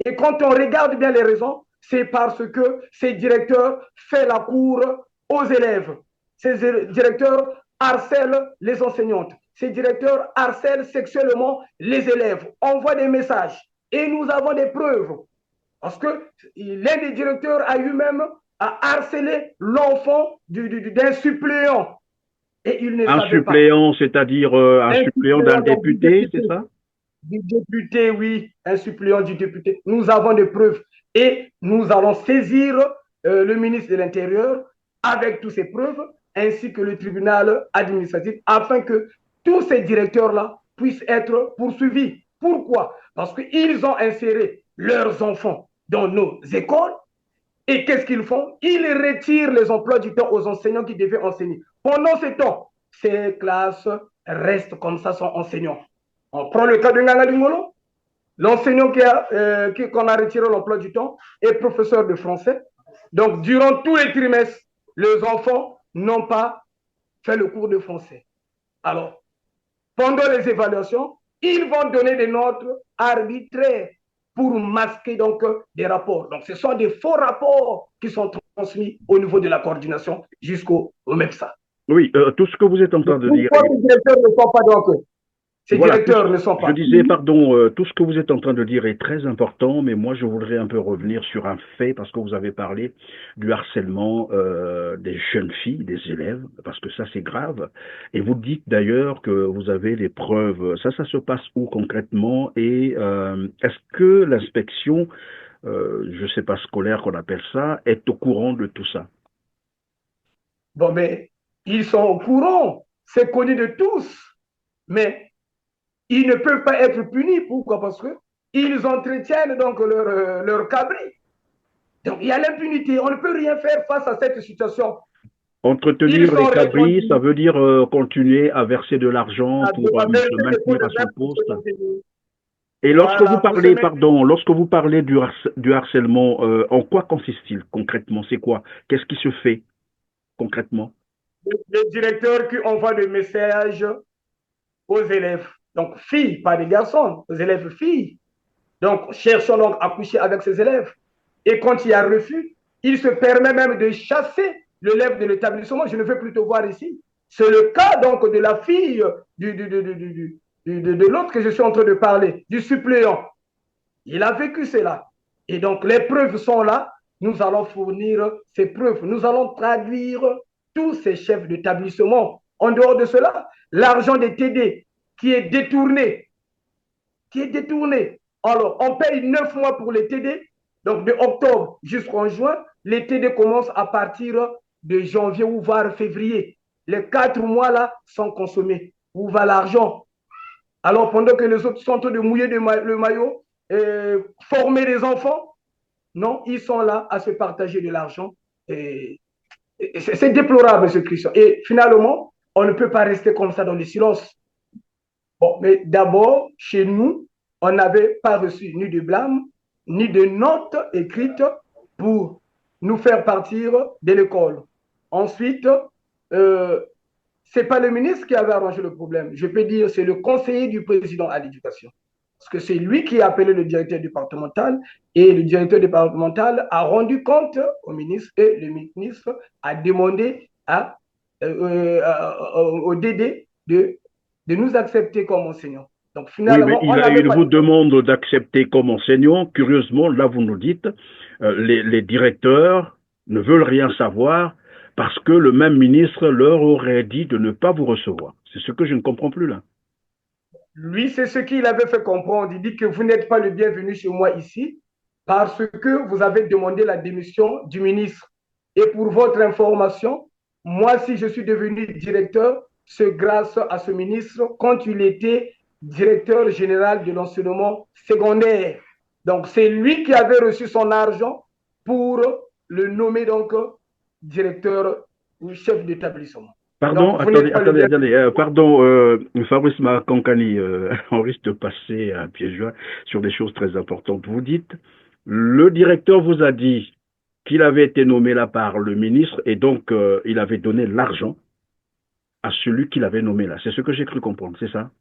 Et quand on regarde bien les raisons, c'est parce que ces directeurs font la cour aux élèves. Ces directeurs harcèlent les enseignantes. Ces directeurs harcèlent sexuellement les élèves. On voit des messages et nous avons des preuves. Parce que l'un des directeurs a eu même à harceler l'enfant d'un suppléant et il ne Un savait pas. suppléant, c'est-à-dire un Un suppléant d'un suppléant donc, député, c'est ça? du député, oui, un suppléant du député. Nous avons des preuves et nous allons saisir le ministre de l'Intérieur avec toutes ces preuves ainsi que le tribunal administratif afin que tous ces directeurs-là puissent être poursuivis. Pourquoi? Parce qu'ils ont inséré leurs enfants dans nos écoles et qu'est-ce qu'ils font? Ils retirent les emplois du temps aux enseignants qui devaient enseigner. Pendant ce temps, ces classes restent comme ça sans enseignants. On prend le cas de Nganga Dingolo, l'enseignant qu'on a retiré l'emploi du temps est professeur de français. Donc, durant tous les trimestres, les enfants n'ont pas fait le cours de français. Alors, pendant les évaluations, ils vont donner des notes arbitraires pour masquer donc des rapports. Donc, ce sont des faux rapports qui sont transmis au niveau de la coordination jusqu'au MEPSA. Oui, tout ce que vous êtes en train Donc, de dire pourquoi est ces directeurs ne sont pas donc ces voilà, directeurs ne sont je pas disais, punis. pardon, tout ce que vous êtes en train de dire est très important, mais moi je voudrais un peu revenir sur un fait, parce que vous avez parlé du harcèlement des jeunes filles, des élèves, parce que ça c'est grave. Et vous dites d'ailleurs que vous avez les preuves. Ça se passe où concrètement? Et est-ce que l'inspection, je ne sais pas, scolaire qu'on appelle ça, est au courant de tout ça? Bon, mais ils sont au courant, c'est connu de tous, mais ils ne peuvent pas être punis. Pourquoi? Parce que ils entretiennent donc leur cabri. Donc il y a l'impunité, on ne peut rien faire face à cette situation. Ils Entretenir sont les cabris, ça reconduits veut dire continuer à verser de l'argent à, pour se verser des pots maintenir de à son verre pour se poste. maintenir. Et lorsque vous Voilà, pour se parlez, maintenir. pardon, lorsque vous parlez du harcèlement, en quoi consiste-t-il concrètement? C'est quoi? Qu'est-ce qui se fait concrètement? Les directeurs qui envoient des messages aux élèves, donc filles, pas des garçons, aux élèves filles. Donc, cherchons donc à coucher avec ces élèves. Et quand il y a refus, il se permet même de chasser l'élève de l'établissement. Je ne veux plus te voir ici. C'est le cas donc de la fille de l'autre que je suis en train de parler, du suppléant. Il a vécu cela. Et donc, les preuves sont là. Nous allons fournir ces preuves. Nous allons traduire tous ces chefs d'établissement. En dehors de cela, l'argent des TD qui est détourné, Alors, on paye 9 mois pour les TD, donc de octobre jusqu'en juin. Les TD commencent à partir de janvier ou voire février. Les 4 mois là sont consommés. Où va l'argent? Alors, pendant que les autres sont en train de mouiller le maillot, former des enfants, non, ils sont là à se partager de l'argent. C'est déplorable, ce Christian. Et finalement, on ne peut pas rester comme ça dans le silence. Bon, mais d'abord, chez nous, on n'avait pas reçu ni de blâme, ni de notes écrites pour nous faire partir de l'école. Ensuite, euh, ce n'est pas le ministre qui avait arrangé le problème. Je peux dire c'est le conseiller du président à l'éducation. Parce que c'est lui qui a appelé le directeur départemental et le directeur départemental a rendu compte au ministre et le ministre a demandé au DD de nous accepter comme enseignants. Donc Oui, mais finalement, on n'avait il pas vous de choix. demande d'accepter comme enseignant. Curieusement, là, vous nous dites, les directeurs ne veulent rien savoir parce que le même ministre leur aurait dit de ne pas vous recevoir. C'est ce que je ne comprends plus là. Lui, c'est ce qu'il avait fait comprendre. Il dit que vous n'êtes pas le bienvenu chez moi ici parce que vous avez demandé la démission du ministre. Et pour votre information, moi, si je suis devenu directeur, c'est grâce à ce ministre quand il était directeur général de l'enseignement secondaire. Donc, c'est lui qui avait reçu son argent pour le nommer donc directeur ou chef d'établissement. Donc, Pardon, vous n'êtes pas le bienvenu. pardon, Fabrice Makankani, on risque de passer à pieds joints sur des choses très importantes. Vous dites, le directeur vous a dit qu'il avait été nommé là par le ministre et donc il avait donné l'argent à celui qu'il avait nommé là. C'est ce que j'ai cru comprendre, c'est ça?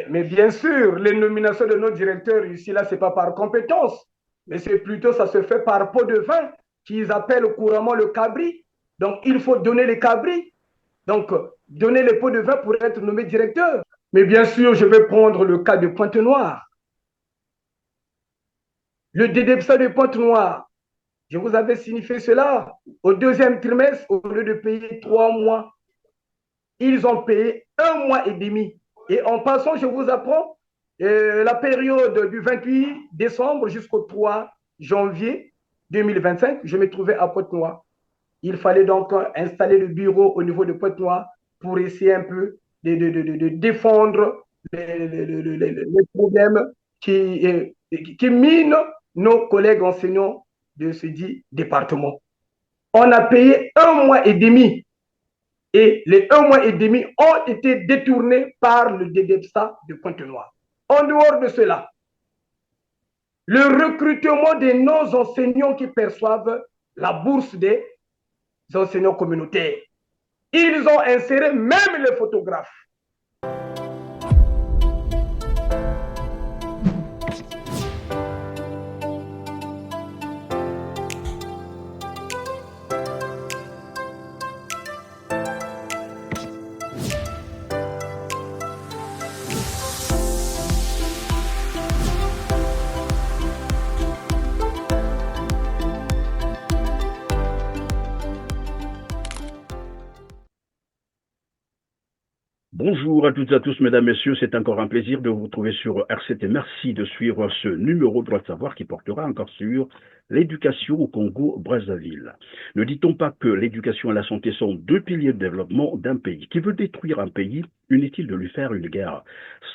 Mais bien sûr, les nominations de nos directeurs ici, là, ce n'est pas par compétence, mais c'est plutôt, ça se fait par pot de vin, qu'ils appellent couramment le cabri. Donc, il faut donner les cabris. Donc, donner les pots de vin pour être nommé directeur. Mais bien sûr, je vais prendre le cas de Pointe-Noire. Le DDPSA de Pointe-Noire, je vous avais signifié cela. Au deuxième trimestre, au lieu de payer 3 mois, ils ont payé 1 mois et demi. Et en passant, je vous apprends, la période du 28 décembre jusqu'au 3 janvier 2025, je me trouvais à Pointe-Noire. Il fallait donc installer le bureau au niveau de Pointe-Noire pour essayer un peu de défendre les problèmes qui minent nos collègues enseignants de ce dit département. On a payé 1 mois et demi et les 1 mois et demi ont été détournés par le DDPSA de Pointe-Noire. En dehors de cela, le recrutement de nos enseignants qui perçoivent la bourse des enseignants communautaires. Ils ont inséré même les photographes. Bonjour à toutes et à tous, mesdames, messieurs. C'est encore un plaisir de vous retrouver sur RCT. Merci de suivre ce numéro de Droit de Savoir qui portera encore sur l'éducation au Congo-Brazzaville. Ne dit-on pas que l'éducation et la santé sont deux piliers de développement d'un pays? Qui veut détruire un pays, inutile de lui faire une guerre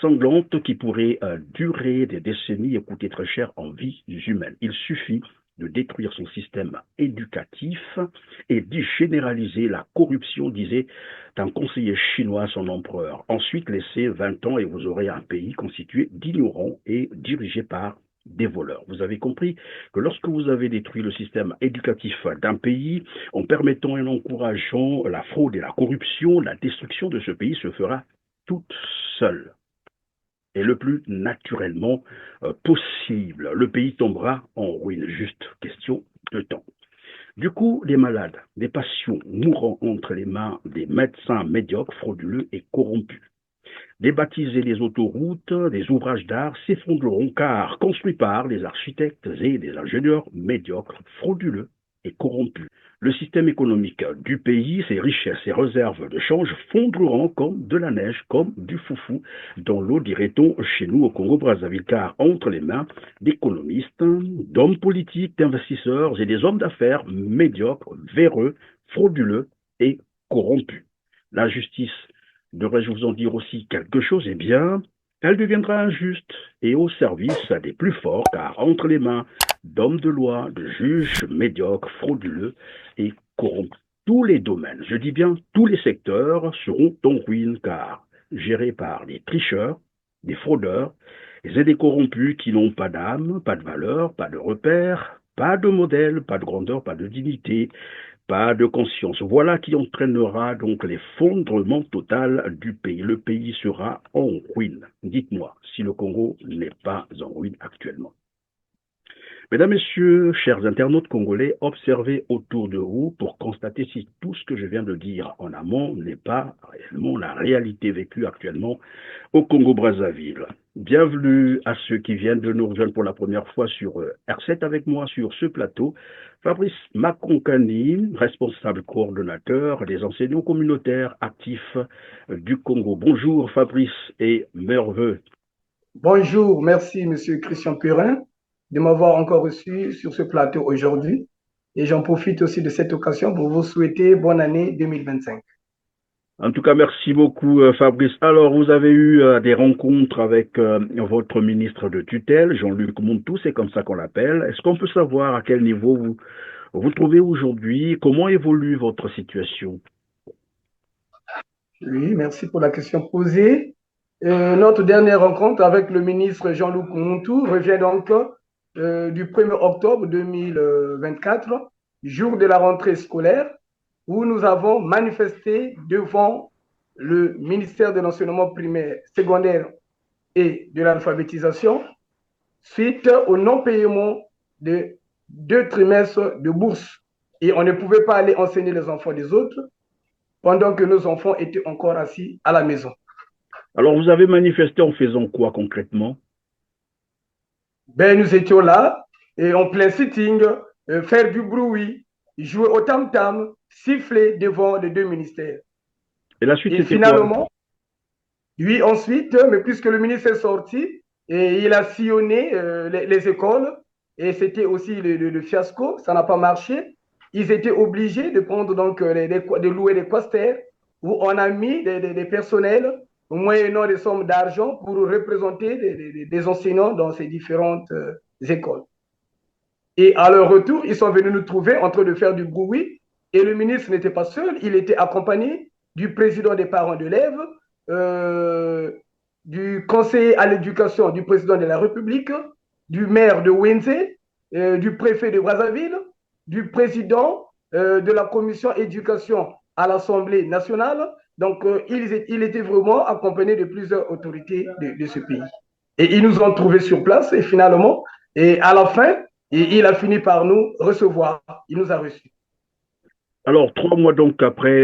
sanglante qui pourrait durer des décennies et coûter très cher en vies humaines. Il suffit de détruire son système éducatif et d'y généraliser la corruption, disait un conseiller chinois à son empereur. Ensuite, laissez 20 ans et vous aurez un pays constitué d'ignorants et dirigé par des voleurs. Vous avez compris que lorsque vous avez détruit le système éducatif d'un pays, en permettant et en encourageant la fraude et la corruption, la destruction de ce pays se fera toute seule et le plus naturellement possible. Le pays tombera en ruine. Juste question de temps. Du coup, des malades, des patients mourant entre les mains des médecins médiocres, frauduleux et corrompus. Des baptisés des autoroutes, des ouvrages d'art s'effondreront car construits par des architectes et des ingénieurs médiocres, frauduleux et corrompus. Le système économique du pays, ses richesses, ses réserves de change fondreront comme de la neige, comme du foufou dans l'eau, dirait-on chez nous au Congo-Brazzaville, car entre les mains d'économistes, d'hommes politiques, d'investisseurs et des hommes d'affaires médiocres, véreux, frauduleux et corrompus. La justice, devrais-je vous en dire aussi quelque chose? Eh bien, elle deviendra injuste et au service des plus forts, car entre les mains d'hommes de loi, de juges médiocres, frauduleux et corrompus. Tous les domaines, je dis bien tous les secteurs, seront en ruine, car gérés par des tricheurs, des fraudeurs et des corrompus qui n'ont pas d'âme, pas de valeur, pas de repère, pas de modèle, pas de grandeur, pas de dignité, pas de conscience. Voilà qui entraînera donc l'effondrement total du pays. Le pays sera en ruine. Dites-moi si le Congo n'est pas en ruine actuellement. Mesdames, Messieurs, chers internautes congolais, observez autour de vous pour constater si tout ce que je viens de dire en amont n'est pas réellement la réalité vécue actuellement au Congo-Brazzaville. Bienvenue à ceux qui viennent de nous rejoindre pour la première fois sur R7 avec moi sur ce plateau. Fabrice Makonkani, responsable coordonnateur des enseignants communautaires actifs du Congo. Bonjour Fabrice et merveilleux. Bonjour, merci Monsieur Christian Purin de m'avoir encore reçu sur ce plateau aujourd'hui. Et j'en profite aussi de cette occasion pour vous souhaiter bonne année 2025. En tout cas, merci beaucoup Fabrice. Alors, vous avez eu des rencontres avec votre ministre de tutelle, Jean-Luc Montou, c'est comme ça qu'on l'appelle. Est-ce qu'on peut savoir à quel niveau vous vous trouvez aujourd'hui? Comment évolue votre situation? Oui, merci pour la question posée. Notre dernière rencontre avec le ministre Jean-Luc Montou revient donc du 1er octobre 2024, jour de la rentrée scolaire, où nous avons manifesté devant le ministère de l'enseignement primaire, secondaire et de l'alphabétisation suite au non-paiement de 2 trimestres de bourse. Et on ne pouvait pas aller enseigner les enfants des autres pendant que nos enfants étaient encore assis à la maison. Alors, vous avez manifesté en faisant quoi concrètement? Ben, nous étions là, et en plein sitting, faire du bruit, jouer au tam-tam, siffler devant les 2 ministères. Et la suite, Et c'était quoi? finalement, oui, ensuite, mais puisque le ministre est sorti, et il a sillonné les écoles, et c'était aussi le fiasco, ça n'a pas marché. Ils étaient obligés de prendre donc de louer des costers où on a mis des personnels moyennant des sommes d'argent pour représenter des enseignants dans ces différentes écoles. Et à leur retour, ils sont venus nous trouver en train de faire du bruit. Et le ministre n'était pas seul, il était accompagné du président des parents d'élèves, euh, du conseiller à l'éducation du président de la République, du maire de Wenze, du préfet de Brazzaville, du président de la commission éducation à l'Assemblée nationale. Donc, il était vraiment accompagné de plusieurs autorités de ce pays. Et ils nous ont trouvés sur place et finalement, et à la fin, il a fini par nous recevoir. Il nous a reçus. Alors, 3 mois donc après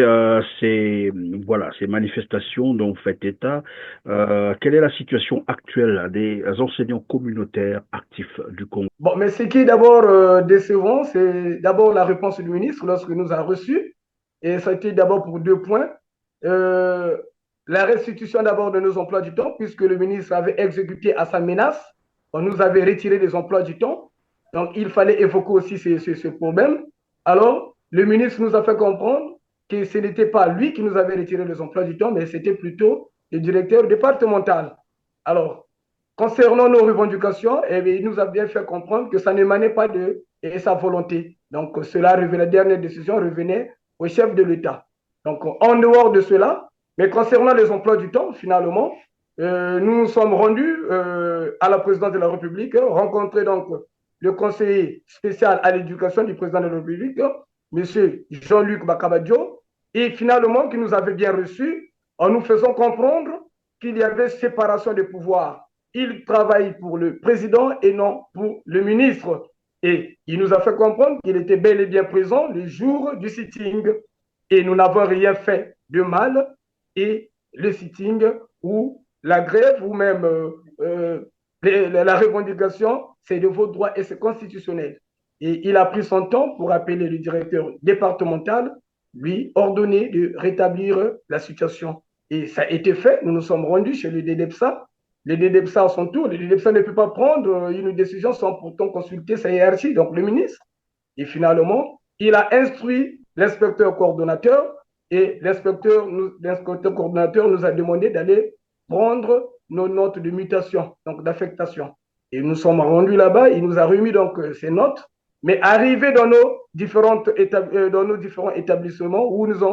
voilà, ces manifestations dont vous faites état, quelle est la situation actuelle des enseignants communautaires actifs du Congo? Bon, mais ce qui est d'abord décevant, c'est d'abord la réponse du ministre lorsque nous a reçus. Et ça a été d'abord pour 2 points. Euh, la restitution d'abord de nos emplois du temps, puisque le ministre avait exécuté à sa menace. On nous avait retiré des emplois du temps. Donc, il fallait évoquer aussi ce problème. Alors, le ministre nous a fait comprendre que ce n'était pas lui qui nous avait retiré les emplois du temps, mais c'était plutôt le directeur départemental. Alors, concernant nos revendications, eh bien, il nous a bien fait comprendre que ça n'émanait pas de sa volonté. Donc, la dernière décision revenait au chef de l'État. Donc, en dehors de cela, mais concernant les emplois du temps, finalement, nous nous sommes rendus à la présidence de la République, rencontrer donc le conseiller spécial à l'éducation du président de la République, M. Jean-Luc Bakabadio, et finalement, qui nous avait bien reçus en nous faisant comprendre qu'il y avait séparation des pouvoirs. Il travaille pour le président et non pour le ministre. Et il nous a fait comprendre qu'il était bel et bien présent le jour du sitting. Et nous n'avons rien fait de mal. Et le sitting ou la grève ou même la revendication, c'est de vos droits et c'est constitutionnel. Et il a pris son temps pour appeler le directeur départemental, lui ordonner de rétablir la situation. Et ça a été fait. Nous nous sommes rendus chez le DDEPSA. Le DDEPSA à son tour, le DDEPSA ne peut pas prendre une décision sans pourtant consulter sa hiérarchie, donc le ministre. Et finalement, il a instruit l'inspecteur coordonnateur et l'inspecteur coordonnateur nous a demandé d'aller prendre nos notes de mutation, donc d'affectation. Et nous sommes rendus là-bas, il nous a remis donc ces notes, mais arrivé dans nos différents établissements où nous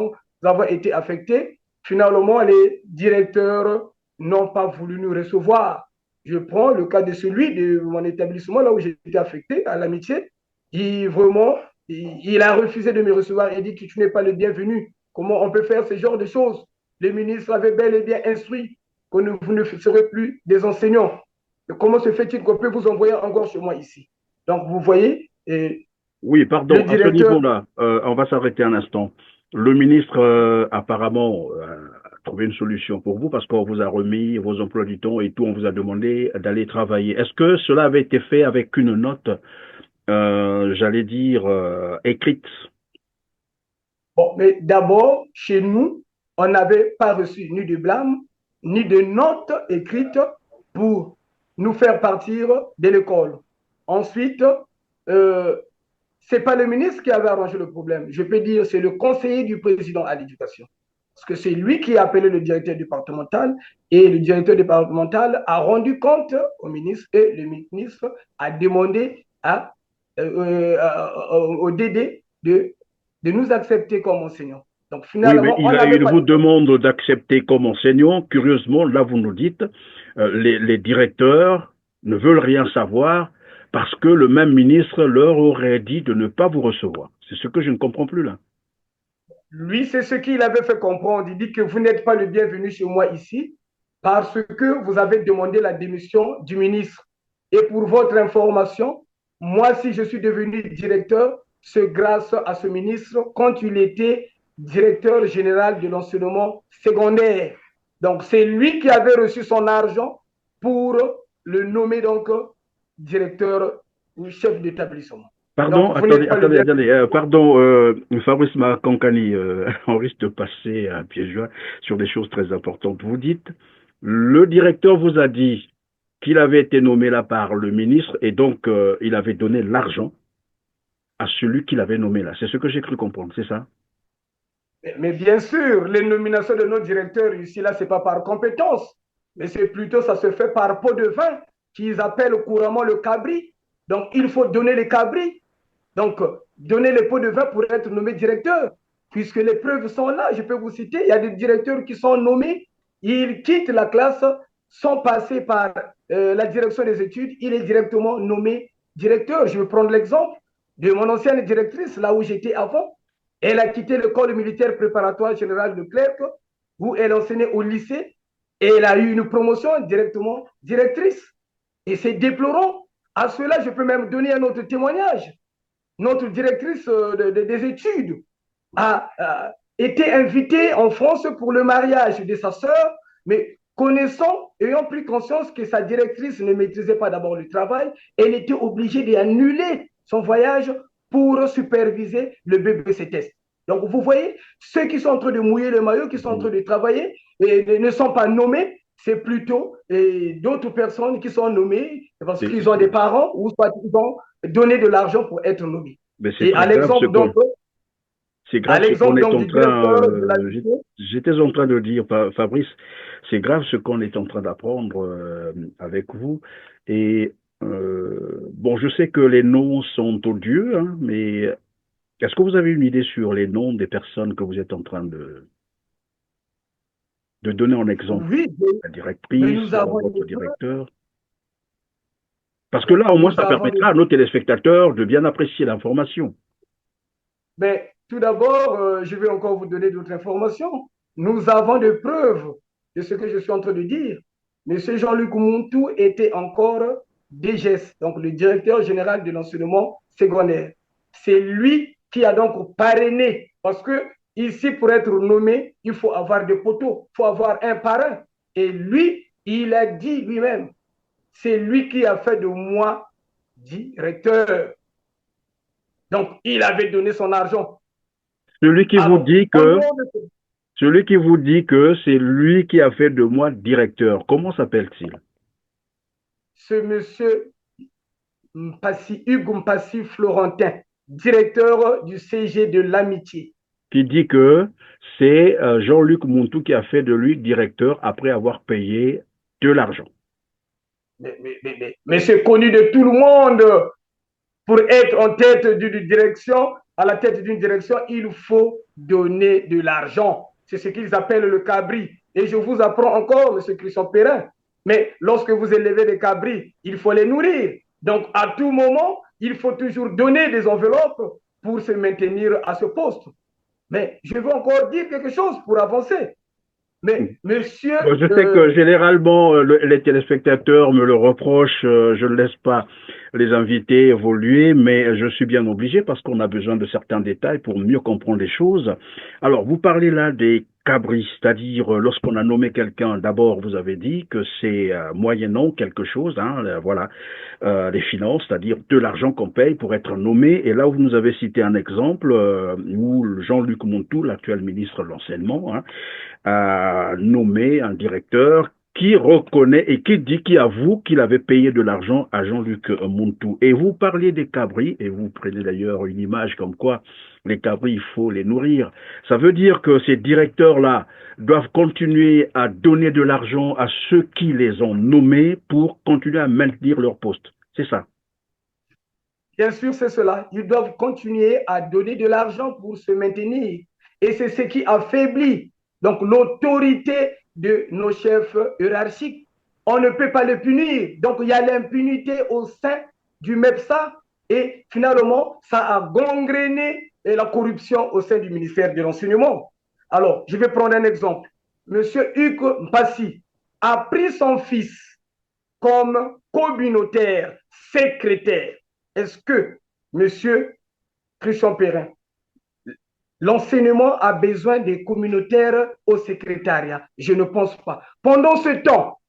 avons été affectés, finalement, les directeurs n'ont pas voulu nous recevoir. Je prends le cas de celui de mon établissement, là où j'ai été affecté, à l'amitié. Il a refusé de me recevoir et dit que tu n'es pas le bienvenu. Comment on peut faire ce genre de choses? Le ministre avait bel et bien instruit que vous ne serez plus des enseignants. Et comment se fait-il qu'on peut vous envoyer encore chez moi ici? Donc, vous voyez, oui, pardon, à ce niveau-là, on va s'arrêter un instant. Le ministre, apparemment, a trouvé une solution pour vous parce qu'on vous a remis vos emplois du temps et tout, on vous a demandé d'aller travailler. Est-ce que cela avait été fait avec une note, j'allais dire, écrite? Bon, mais d'abord, chez nous, on n'avait pas reçu ni de blâme, ni de notes écrites pour nous faire partir de l'école. Ensuite, ce n'est pas le ministre qui avait arrangé le problème. Je peux dire c'est le conseiller du président à l'éducation. Parce que c'est lui qui a appelé le directeur départemental et le directeur départemental a rendu compte au ministre et le ministre a demandé au DD de nous accepter comme enseignants. Donc finalement, oui, mais il vous demande d'accepter comme enseignant. Curieusement, là, vous nous dites, les directeurs ne veulent rien savoir parce que le même ministre leur aurait dit de ne pas vous recevoir. C'est ce que je ne comprends plus là. Lui, c'est ce qu'il avait fait comprendre. Il dit que vous n'êtes pas le bienvenu chez moi ici. parce que vous avez demandé la démission du ministre. Et pour votre information, moi, si je suis devenu directeur, c'est grâce à ce ministre quand il était directeur général de l'enseignement secondaire. Donc, c'est lui qui avait reçu son argent pour le nommer donc directeur ou chef d'établissement. Donc, Pardon, vous n'êtes attendez, pas le attendez, bien. attendez. Pardon, Fabrice Makankani, on risque de passer à pieds joints sur des choses très importantes. Vous dites, le directeur vous a dit qu'il avait été nommé là par le ministre et donc il avait donné l'argent à celui qu'il avait nommé là. C'est ce que j'ai cru comprendre, c'est ça? Mais bien sûr, les nominations de nos directeurs ici, là, ce n'est pas par compétence, mais c'est plutôt, ça se fait par pot de vin, qu'ils appellent couramment le cabri. Donc, il faut donner les cabris. Donc, donner les pots de vin pour être nommé directeur, puisque les preuves sont là. Je peux vous citer, il y a des directeurs qui sont nommés, ils quittent la classe sans passer par la direction des études, il est directement nommé directeur. Je vais prendre l'exemple de mon ancienne directrice, là où j'étais avant. Elle a quitté l'école militaire préparatoire générale de Clerc, où elle enseignait au lycée, et elle a eu une promotion directement directrice. Et c'est déplorant. À cela, je peux même donner un autre témoignage. Notre directrice des études a été invitée en France pour le mariage de sa sœur, mais connaissant, ayant pris conscience que sa directrice ne maîtrisait pas d'abord le travail, elle était obligée d'annuler son voyage pour superviser le BBC test. Donc, vous voyez, ceux qui sont en train de mouiller le maillot, qui sont en train de travailler, et ne sont pas nommés, c'est plutôt d'autres personnes qui sont nommées parce qu'ils ont des parents ou soit ils ont donné de l'argent pour être nommés. Mais c'est Et très grave ce qu'on c'est à grave ce qu'on l'exemple est donc en du train, directeur de la lycée, j'étais en train de dire, Fabrice, c'est grave ce qu'on est en train d'apprendre avec vous. Et bon, je sais que les noms sont odieux, hein, mais est-ce que vous avez une idée sur les noms des personnes que vous êtes en train de donner en exemple? oui, La mais directrice, nous avons votre des preuves. directeur? Parce que là, au moins, Nous ça avons des permettra à nos téléspectateurs de bien apprécier l'information. Mais tout d'abord, je vais encore vous donner d'autres informations. Nous avons des preuves de ce que je suis en train de dire. Monsieur Jean-Luc Montou était encore DGS, donc le directeur général de l'enseignement secondaire. C'est lui qui a donc parrainé, parce que ici, pour être nommé, il faut avoir des poteaux, il faut avoir un parrain. Et lui, il a dit lui-même, c'est lui qui a fait de moi directeur. Donc, il avait donné son argent. Celui qui vous Alors, dit au que, nom de celui qui vous dit que c'est lui qui a fait de moi directeur, comment s'appelle-t-il? ce monsieur Mpassi, Hugues Mpassi Florentin, directeur du CG de l'amitié. Qui dit que c'est Jean-Luc Montou qui a fait de lui directeur après avoir payé de l'argent. Mais c'est connu de tout le monde. Pour être en tête d'une direction, à la tête d'une direction, il faut donner de l'argent. C'est ce qu'ils appellent le cabri. Et je vous apprends encore, M. Christian Perrin, mais lorsque vous élevez des cabris, il faut les nourrir. Donc, à tout moment, il faut toujours donner des enveloppes pour se maintenir à ce poste. Mais je veux encore dire quelque chose pour avancer. Mais, monsieur. Bon, je sais que généralement, les téléspectateurs me le reprochent, je ne laisse pas les invités évoluer, mais je suis bien obligé parce qu'on a besoin de certains détails pour mieux comprendre les choses. Alors, vous parlez là des cabris, c'est-à-dire lorsqu'on a nommé quelqu'un, d'abord vous avez dit que c'est moyennant quelque chose, hein, voilà, les finances, c'est-à-dire de l'argent qu'on paye pour être nommé. Et là où vous nous avez cité un exemple où Jean-Luc Montou, l'actuel ministre de l'Enseignement, hein, a nommé un directeur qui reconnaît et qui dit, qui avoue qu'il avait payé de l'argent à Jean-Luc Montou. Et vous parliez des cabris, et vous prenez d'ailleurs une image comme quoi les cabris, il faut les nourrir. Ça veut dire que ces directeurs-là doivent continuer à donner de l'argent à ceux qui les ont nommés pour continuer à maintenir leur poste. C'est ça. Bien sûr, c'est cela. Ils doivent continuer à donner de l'argent pour se maintenir. Et c'est ce qui affaiblit donc l'autorité de nos chefs hiérarchiques. On ne peut pas les punir. Donc, il y a l'impunité au sein du MEPSA et finalement, ça a gangréné la corruption au sein du ministère de l'Enseignement. Alors, je vais prendre un exemple. Monsieur Hugues Mpassi a pris son fils comme communautaire, secrétaire. Est-ce que, monsieur Christian Perrin, l'enseignement a besoin des communautaires au secrétariat? Je ne pense pas. Pendant ce temps,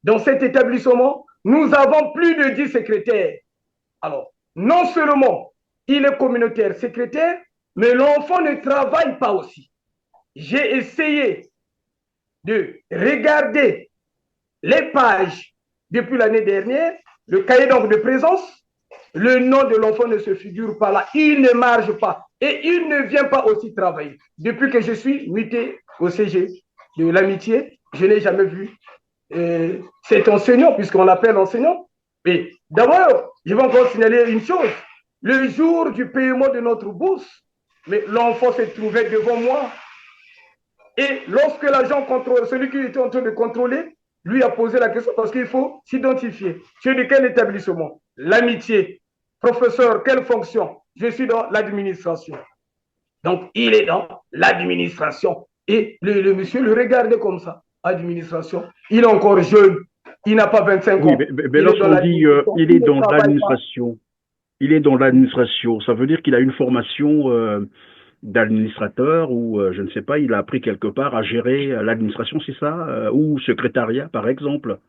dans cet établissement, nous avons plus de 10 secrétaires. Alors, non seulement il est communautaire secrétaire, mais l'enfant ne travaille pas aussi. J'ai essayé de regarder les pages depuis l'année dernière, le cahier donc de présence, le nom de l'enfant ne se figure pas là, il ne marche pas et il ne vient pas aussi travailler. Depuis que je suis muté au CG de l'amitié, je n'ai jamais vu cet enseignant, puisqu'on l'appelle enseignant. Et d'abord, je vais encore signaler une chose. Le jour du paiement de notre bourse, mais l'enfant se trouvait devant moi. Et lorsque l'agent contrôle, celui qui était en train de contrôler, lui a posé la question parce qu'il faut s'identifier. Tu es de quel établissement? L'amitié. Professeur, quelle fonction? Je suis dans l'administration. Donc, il est dans l'administration. Et le monsieur le regardait comme ça. Administration. Il est encore jeune. Il n'a pas 25 Oui, ans. mais lorsqu'on dit il est dans l'administration, il est dans l'administration, ça veut dire qu'il a une formation d'administrateur ou je ne sais pas, il a appris quelque part à gérer l'administration, c'est ça? Ou secrétariat, par exemple,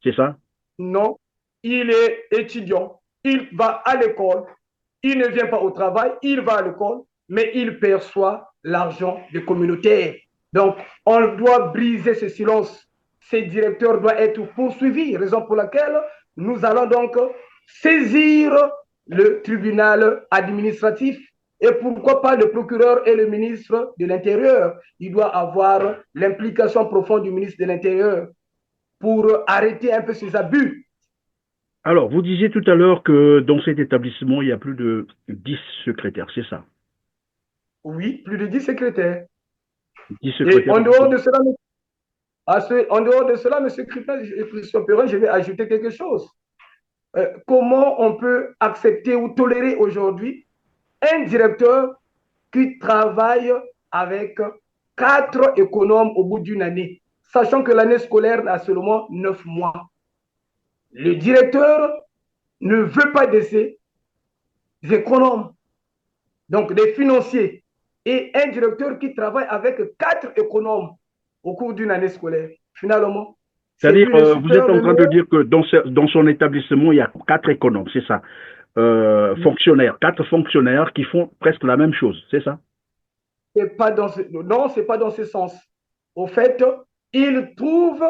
c'est ça? Non, il est étudiant. Il va à l'école. Il ne vient pas au travail. Il va à l'école, mais il perçoit l'argent des communautaires. Donc, on doit briser ce silence. Ces directeurs doivent être poursuivis, raison pour laquelle nous allons donc saisir le tribunal administratif. Et pourquoi pas le procureur et le ministre de l'Intérieur? Il doit avoir l'implication profonde du ministre de l'Intérieur pour arrêter un peu ces abus. Alors, vous disiez tout à l'heure que dans cet établissement, il y a plus de 10 secrétaires, c'est ça? Oui, plus de 10 secrétaires. 10 Et secrétaires. en dehors de cela, en dehors de cela, M. Christian Perrin, je vais ajouter quelque chose. Comment on peut accepter ou tolérer aujourd'hui un directeur qui travaille avec 4 économes au bout d'une année, sachant que l'année scolaire a seulement 9 mois. Le directeur ne veut pas de ces économes, donc des financiers, et un directeur qui travaille avec 4 économes au cours d'une année scolaire. Finalement, c'est C'est-à-dire, lui le vous êtes supérieur en de train de meilleur. dire que dans son établissement, il y a 4 économes, c'est ça? Fonctionnaires, 4 fonctionnaires qui font presque la même chose, c'est ça? Pas dans ce, non, c'est pas dans ce sens. Au fait, il trouve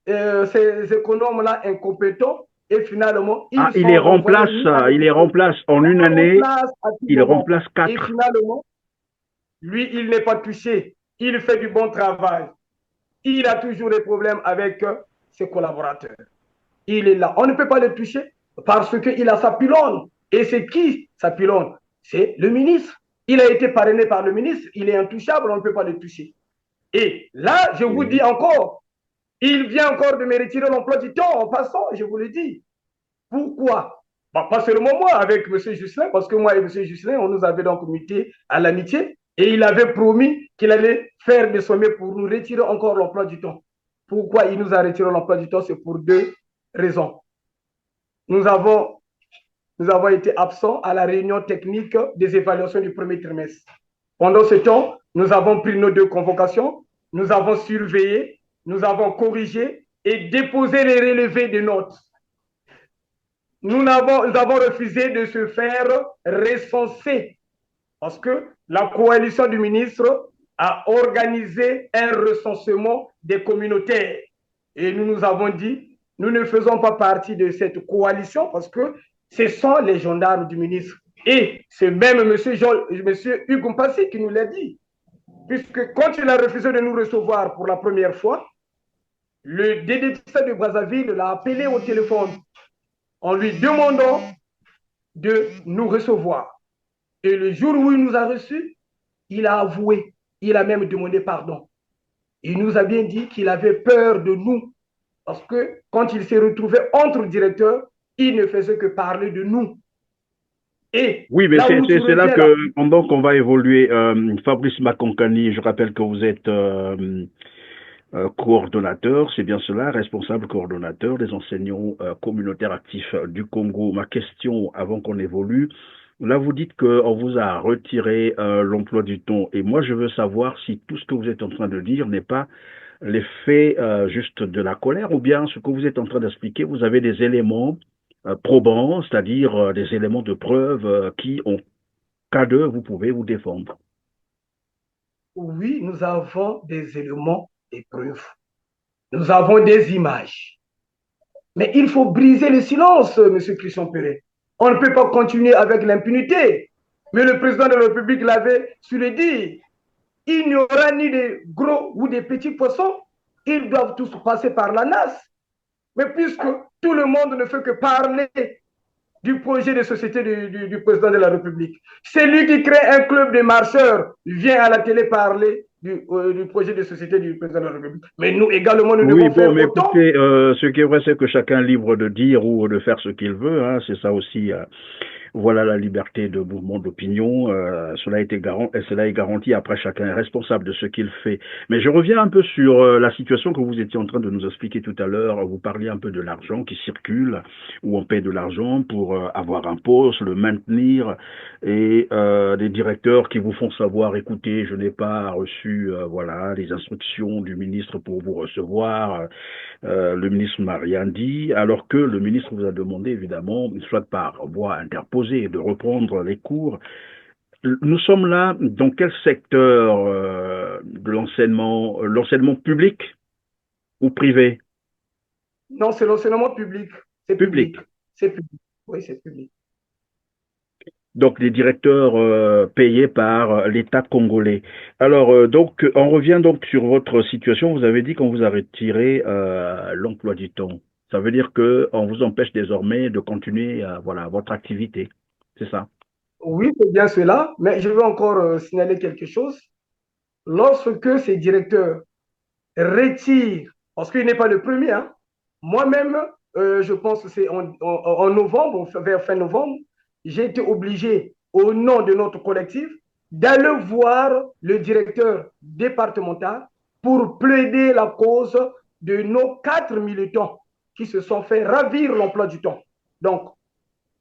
ces économes-là incompétents et finalement, Ah, ils sont renvoyés mis à il les l'exécution. remplace en une En année, place à tout il moment. remplace Et 4. finalement, lui, il n'est pas touché. Il fait du bon travail. Il a toujours des problèmes avec ses collaborateurs. Il est là. On ne peut pas le toucher parce qu'il a sa pylône. Et c'est qui sa pylône? C'est le ministre. Il a été parrainé par le ministre. Il est intouchable. On ne peut pas le toucher. Et là, je vous dis encore, il vient encore de me retirer l'emploi du temps en passant, je vous le dis. Pourquoi? Bah, pas seulement moi, avec M. Jusselin, parce que moi et M. Jusselin, on nous avait donc muté à l'amitié et il avait promis qu'il allait faire des sommets pour nous retirer encore l'emploi du temps. Pourquoi il nous a retiré l'emploi du temps? C'est pour 2 raisons. Nous avons, nous avons été absents à la réunion technique des évaluations du premier trimestre. Pendant ce temps, nous avons pris nos 2 convocations, nous avons surveillé, nous avons corrigé et déposé les relevés de notes. Nous avons refusé de se faire recenser parce que la coalition du ministre a organisé un recensement des communautaires. Et nous nous avons dit, nous ne faisons pas partie de cette coalition parce que ce sont les gendarmes du ministre. Et c'est même M. Hugo Mpassi qui nous l'a dit. Puisque quand il a refusé de nous recevoir pour la première fois, le DDTC de Brazzaville l'a appelé au téléphone en lui demandant de nous recevoir. Et le jour où il nous a reçus, il a avoué, il a même demandé pardon. Il nous a bien dit qu'il avait peur de nous, parce que quand il s'est retrouvé entre directeurs, il ne faisait que parler de nous. Et oui, mais là où tu c'est là reviens là, que, pendant qu'on va évoluer, Fabrice Makonkani, je rappelle que vous êtes coordonnateur, c'est bien cela, responsable coordonnateur des enseignants communautaires actifs du Congo. Ma question, avant qu'on évolue, là vous dites qu'on vous a retiré l'emploi du temps, et moi je veux savoir si tout ce que vous êtes en train de dire n'est pas l'effet juste de la colère, ou bien ce que vous êtes en train d'expliquer, vous avez des éléments probants, c'est-à-dire des éléments de preuve qui, en cas de, vous pouvez vous défendre. Oui, nous avons des éléments, des preuves. Nous avons des images. Mais il faut briser le silence, Monsieur Christian Perret. On ne peut pas continuer avec l'impunité. Mais le président de la République l'avait su le dire. Il n'y aura ni de gros ou de petits poissons. Ils doivent tous passer par la nasse. Mais puisque tout le monde ne fait que parler du projet de société du président de la République, c'est lui qui crée un club de marcheurs, vient à la télé parler du projet de société du président de la République. Mais nous également, nous Oui, devons bon, faire mais autant. écoutez, ce qui est vrai, c'est que chacun est libre de dire ou de faire ce qu'il veut, hein, c'est ça aussi. Voilà la liberté de mouvement d'opinion. Cela est garanti. Après, chacun est responsable de ce qu'il fait. Mais je reviens un peu sur la situation que vous étiez en train de nous expliquer tout à l'heure. Vous parliez un peu de l'argent qui circule, où on paie de l'argent pour avoir un poste, le maintenir, et des directeurs qui vous font savoir, écoutez, je n'ai pas reçu, voilà, les instructions du ministre pour vous recevoir. Le ministre m'a rien dit, alors que le ministre vous a demandé, évidemment, soit par voie interposée, de reprendre les cours. Nous sommes là dans quel secteur de l'enseignement public ou privé? Non, c'est l'enseignement public. C'est public. Public. C'est public. Oui, c'est public. Donc des directeurs payés par l'État congolais. Alors donc on revient donc sur votre situation. Vous avez dit qu'on vous a retiré l'emploi du temps. Ça veut dire que on vous empêche désormais de continuer voilà votre activité. C'est ça. Oui, c'est bien cela, mais je veux encore signaler quelque chose. Lorsque ces directeurs retirent, parce qu'il n'est pas le premier, hein, moi-même, je pense que c'est en novembre, vers fin novembre, j'ai été obligé, au nom de notre collectif, d'aller voir le directeur départemental pour plaider la cause de nos 4 militants qui se sont fait ravir l'emploi du temps. Donc,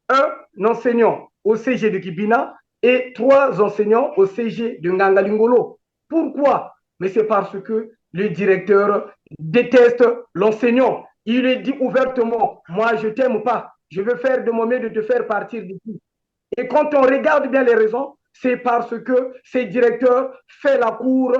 un enseignant au CG de Kibina et 3 enseignants au CG de Ngangalingolo. Pourquoi? Mais c'est parce que le directeur déteste l'enseignant. Il est dit ouvertement, moi je t'aime pas, je veux faire de mon mieux de te faire partir d'ici. Et quand on regarde bien les raisons, c'est parce que ces directeurs font la cour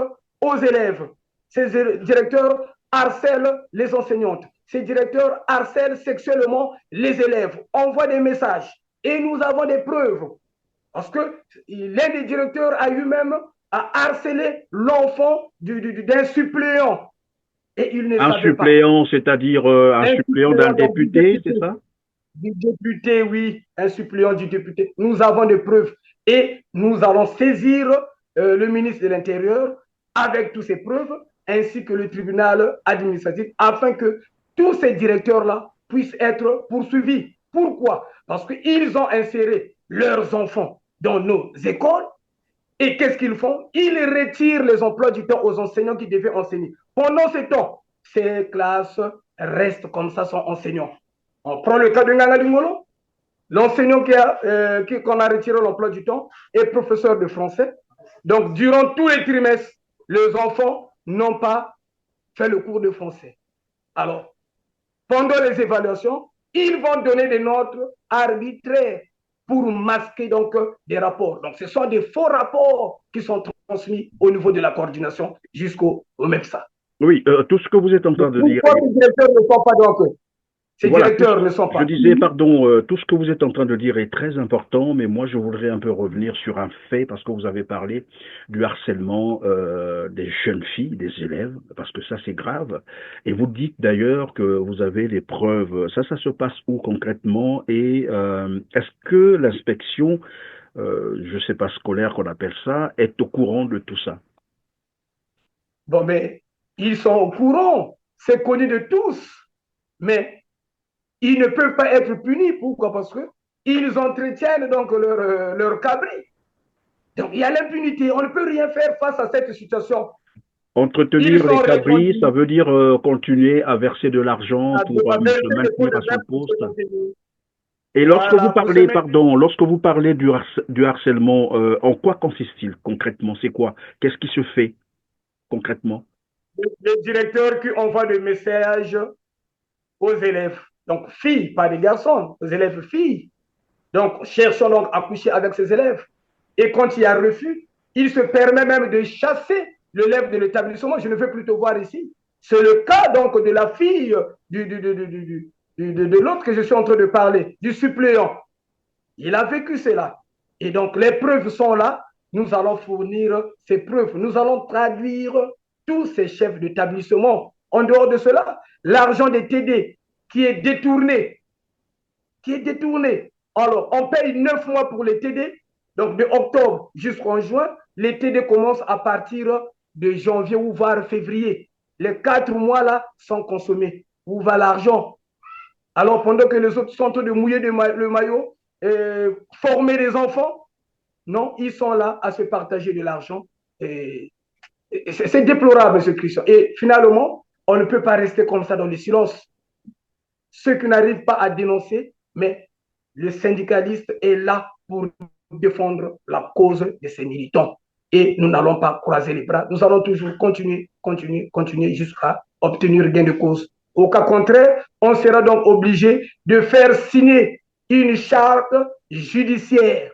aux élèves. Ces directeurs harcèlent les enseignantes. Ces directeurs harcèlent sexuellement les élèves. Envoient des messages. Et nous avons des preuves. Parce que l'un des directeurs a lui-même harcelé l'enfant d'un suppléant. Et il ne Un savait pas. suppléant, c'est-à-dire un Un suppléant d'un suppléant donc, député, c'est ça? du député, oui, un suppléant du député. Nous avons des preuves et nous allons saisir le ministre de l'Intérieur avec toutes ces preuves, ainsi que le tribunal administratif, afin que tous ces directeurs-là puissent être poursuivis. Pourquoi? Parce qu'ils ont inséré leurs enfants dans nos écoles et qu'est-ce qu'ils font? Ils retirent les emplois du temps aux enseignants qui devaient enseigner. Pendant ce temps, ces classes restent comme ça, sans enseignants. On prend le cas de Nganga Dingolo, l'enseignant qu'on a retiré l'emploi du temps est professeur de français. Donc, durant tous les trimestres, les enfants n'ont pas fait le cours de français. Alors, pendant les évaluations, ils vont donner des notes arbitraires pour masquer donc des rapports. Donc, ce sont des faux rapports qui sont transmis au niveau de la coordination jusqu'au MEPSA. Oui, tout ce que vous êtes en train de dire. Pourquoi les directeurs ne sont pas donc ces Voilà, directeurs ne sont je pas. disais, pardon, tout ce que vous êtes en train de dire est très important, mais moi je voudrais un peu revenir sur un fait, parce que vous avez parlé du harcèlement des jeunes filles, des élèves, parce que ça c'est grave. Et vous dites d'ailleurs que vous avez les preuves. Ça se passe où concrètement? Et est-ce que l'inspection, je sais pas, scolaire qu'on appelle ça, est au courant de tout ça? Bon, mais ils sont au courant, c'est connu de tous, mais ils ne peuvent pas être punis. Pourquoi? Parce qu'ils entretiennent donc leur cabri. Donc il y a l'impunité. On ne peut rien faire face à cette situation. Ils Entretenir sont les cabris, ça répondus veut dire continuer à verser de l'argent à pour se verser des pots maintenir de à son verre pour se poste. maintenir. Et Voilà, pour se maintenir. lorsque vous parlez du harcèlement, en quoi consiste-t-il concrètement? C'est quoi? Qu'est-ce qui se fait concrètement? Le directeur qui envoie des messages aux élèves, donc filles, pas des garçons, aux élèves filles. Donc, cherchons donc à coucher avec ses élèves. Et quand il y a refus, il se permet même de chasser l'élève de l'établissement. Je ne veux plus te voir ici. C'est le cas donc de la fille de l'autre que je suis en train de parler, du suppléant. Il a vécu cela. Et donc, les preuves sont là. Nous allons fournir ces preuves. Nous allons traduire tous ces chefs d'établissement. En dehors de cela, l'argent des TD qui est détourné. Alors, on paye 9 mois pour les TD, donc de octobre jusqu'en juin. Les TD commencent à partir de janvier ou voire février. Les 4 mois là sont consommés. Où va l'argent? Alors, pendant que les autres sont en train de mouiller le maillot, former des enfants, non, ils sont là à se partager de l'argent. C'est déplorable, M. Christian. Et finalement, on ne peut pas rester comme ça dans le silence. Ceux qui n'arrivent pas à dénoncer, mais le syndicaliste est là pour défendre la cause de ces militants. Et nous n'allons pas croiser les bras. Nous allons toujours continuer jusqu'à obtenir gain de cause. Au cas contraire, on sera donc obligé de faire signer une charte judiciaire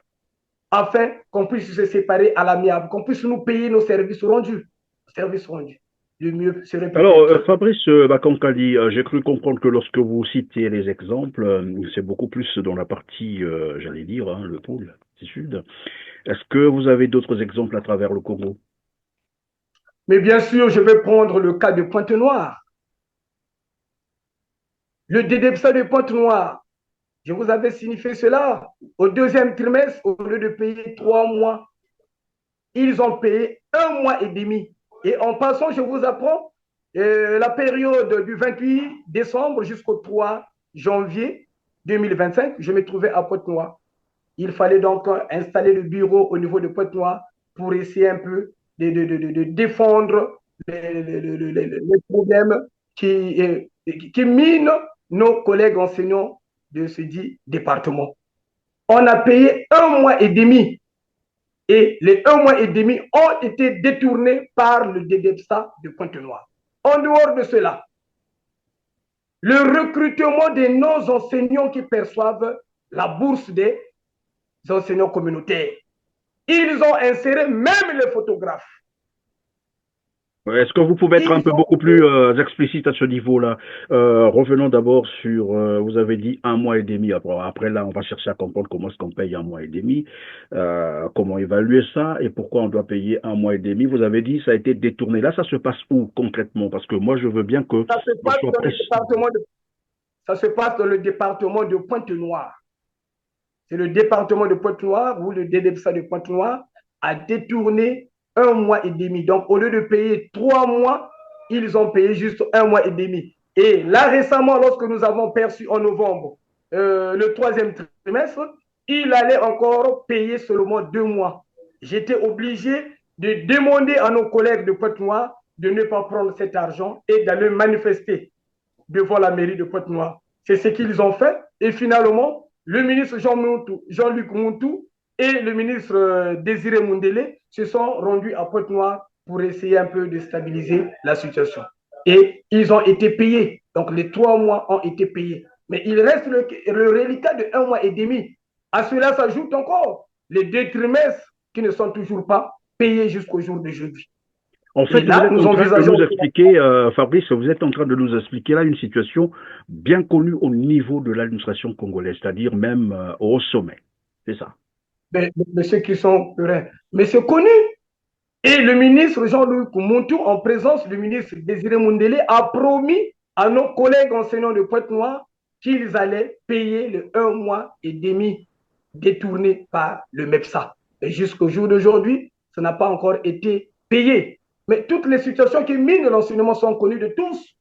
afin qu'on puisse se séparer à l'amiable, qu'on puisse nous payer nos services rendus. Services rendus. Le mieux serait Alors, peut-être. Fabrice Bakonkali, j'ai cru comprendre que lorsque vous citez les exemples, c'est beaucoup plus dans la partie, j'allais dire, hein, le pôle sud. Est-ce que vous avez d'autres exemples à travers le Congo? Mais bien sûr, je vais prendre le cas de Pointe-Noire. Le DDPSA de Pointe-Noire, je vous avais signifié cela. Au deuxième trimestre, au lieu de payer 3 mois, ils ont payé 1 mois et demi. Et en passant, je vous apprends, la période du 28 décembre jusqu'au 3 janvier 2025, je me trouvais à Pointe-Noire. Il fallait donc installer le bureau au niveau de Pointe-Noire pour essayer un peu de défendre les problèmes qui minent nos collègues enseignants de ce dit département. On a payé 1 mois et demi et les 1 mois et demi ont été détournés par le DDPSA de Pointe-Noire. En dehors de cela, le recrutement de nos enseignants qui perçoivent la bourse des enseignants communautaires. Ils ont inséré même les photographes. Est-ce que vous pouvez être un Ils peu ont... beaucoup plus explicite à ce niveau-là? Revenons d'abord sur, vous avez dit 1 mois et demi. Après, là, on va chercher à comprendre comment est-ce qu'on paye 1 mois et demi, comment évaluer ça et pourquoi on doit payer 1 mois et demi. Vous avez dit ça a été détourné. Là, ça se passe où concrètement? Parce que moi, je veux bien que Ça se on passe soit dans le précis. département de, ça se passe dans le département de Pointe-Noire. C'est le département de Pointe-Noire où le DDPSA de Pointe-Noire a détourné 1 mois et demi. Donc, au lieu de payer 3 mois, ils ont payé juste 1 mois et demi. Et là, récemment, lorsque nous avons perçu en novembre le troisième trimestre, il allait encore payer seulement 2 mois. J'étais obligé de demander à nos collègues de Pointe-Noire de ne pas prendre cet argent et d'aller manifester devant la mairie de Pointe-Noire. C'est ce qu'ils ont fait. Et finalement, le ministre Jean-Luc Moutou et le ministre Désiré Moundélé se sont rendus à Pointe-Noire pour essayer un peu de stabiliser la situation. Et ils ont été payés. Donc les 3 mois ont été payés. Mais il reste le reliquat de 1 mois et demi. À cela s'ajoutent encore les 2 trimestres qui ne sont toujours pas payés jusqu'au jour d'aujourd'hui. En Et fait, vous là, êtes nous en train de envisageons... nous expliquer, Fabrice, vous êtes en train de nous expliquer là une situation bien connue au niveau de l'administration congolaise, c'est-à-dire même au sommet. C'est ça. Mais ceux qui sont mais c'est connu. Et le ministre Jean-Louis Montou, en présence du ministre Désiré Moundélé, a promis à nos collègues enseignants de Pointe-Noire qu'ils allaient payer le 1 mois et demi détourné par le MEPSA. Et jusqu'au jour d'aujourd'hui, ça n'a pas encore été payé. Mais toutes les situations qui minent l'enseignement sont connues de tous.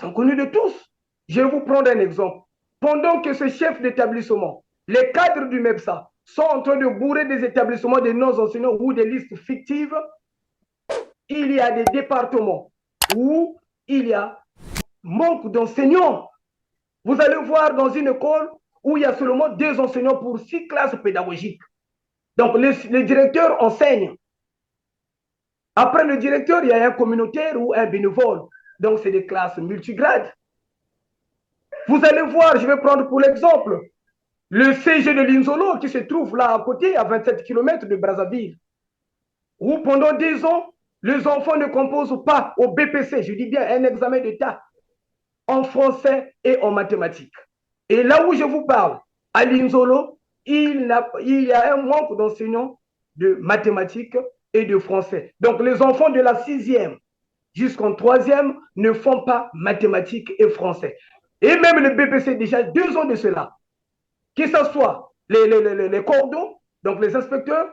Sont connues de tous. Je vais vous prendre un exemple. Pendant que ce chef d'établissement, les cadres du MEPSA, sont en train de bourrer des établissements de nos enseignants ou des listes fictives, il y a des départements où il y a manque d'enseignants. Vous allez voir dans une école où il y a seulement 2 enseignants pour 6 classes pédagogiques. Donc, les directeurs enseignent. Après le directeur, il y a un communautaire ou un bénévole. Donc, c'est des classes multigrades. Vous allez voir, je vais prendre pour l'exemple, le CG de Linzolo qui se trouve là à côté, à 27 km de Brazzaville, où pendant 10 ans, les enfants ne composent pas au BPC, je dis bien un examen d'État, en français et en mathématiques. Et là où je vous parle, à Linzolo, il y a un manque d'enseignants de mathématiques et de français. Donc les enfants de la 6e jusqu'en 3e ne font pas mathématiques et français. Et même le BPC, déjà 2 ans de cela, que ce soit les cordons, donc les inspecteurs,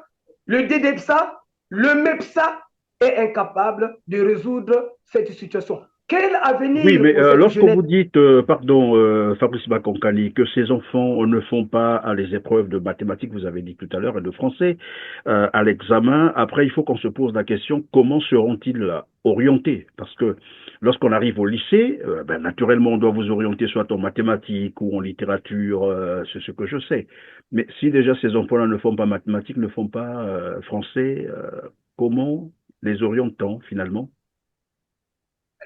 le DDEPSA, le MEPSA est incapable de résoudre cette situation. Quel Oui, avenir mais pour cette lorsque jeunesse? vous dites, pardon, Fabrice Bakonkani, que ces enfants ne font pas à les épreuves de mathématiques, vous avez dit tout à l'heure, et de français, à l'examen, après, il faut qu'on se pose la question, comment seront-ils orientés? Parce que lorsqu'on arrive au lycée, ben, naturellement, on doit vous orienter soit en mathématiques ou en littérature, c'est ce que je sais. Mais si déjà ces enfants-là ne font pas mathématiques, ne font pas français, comment les oriente-t-on finalement?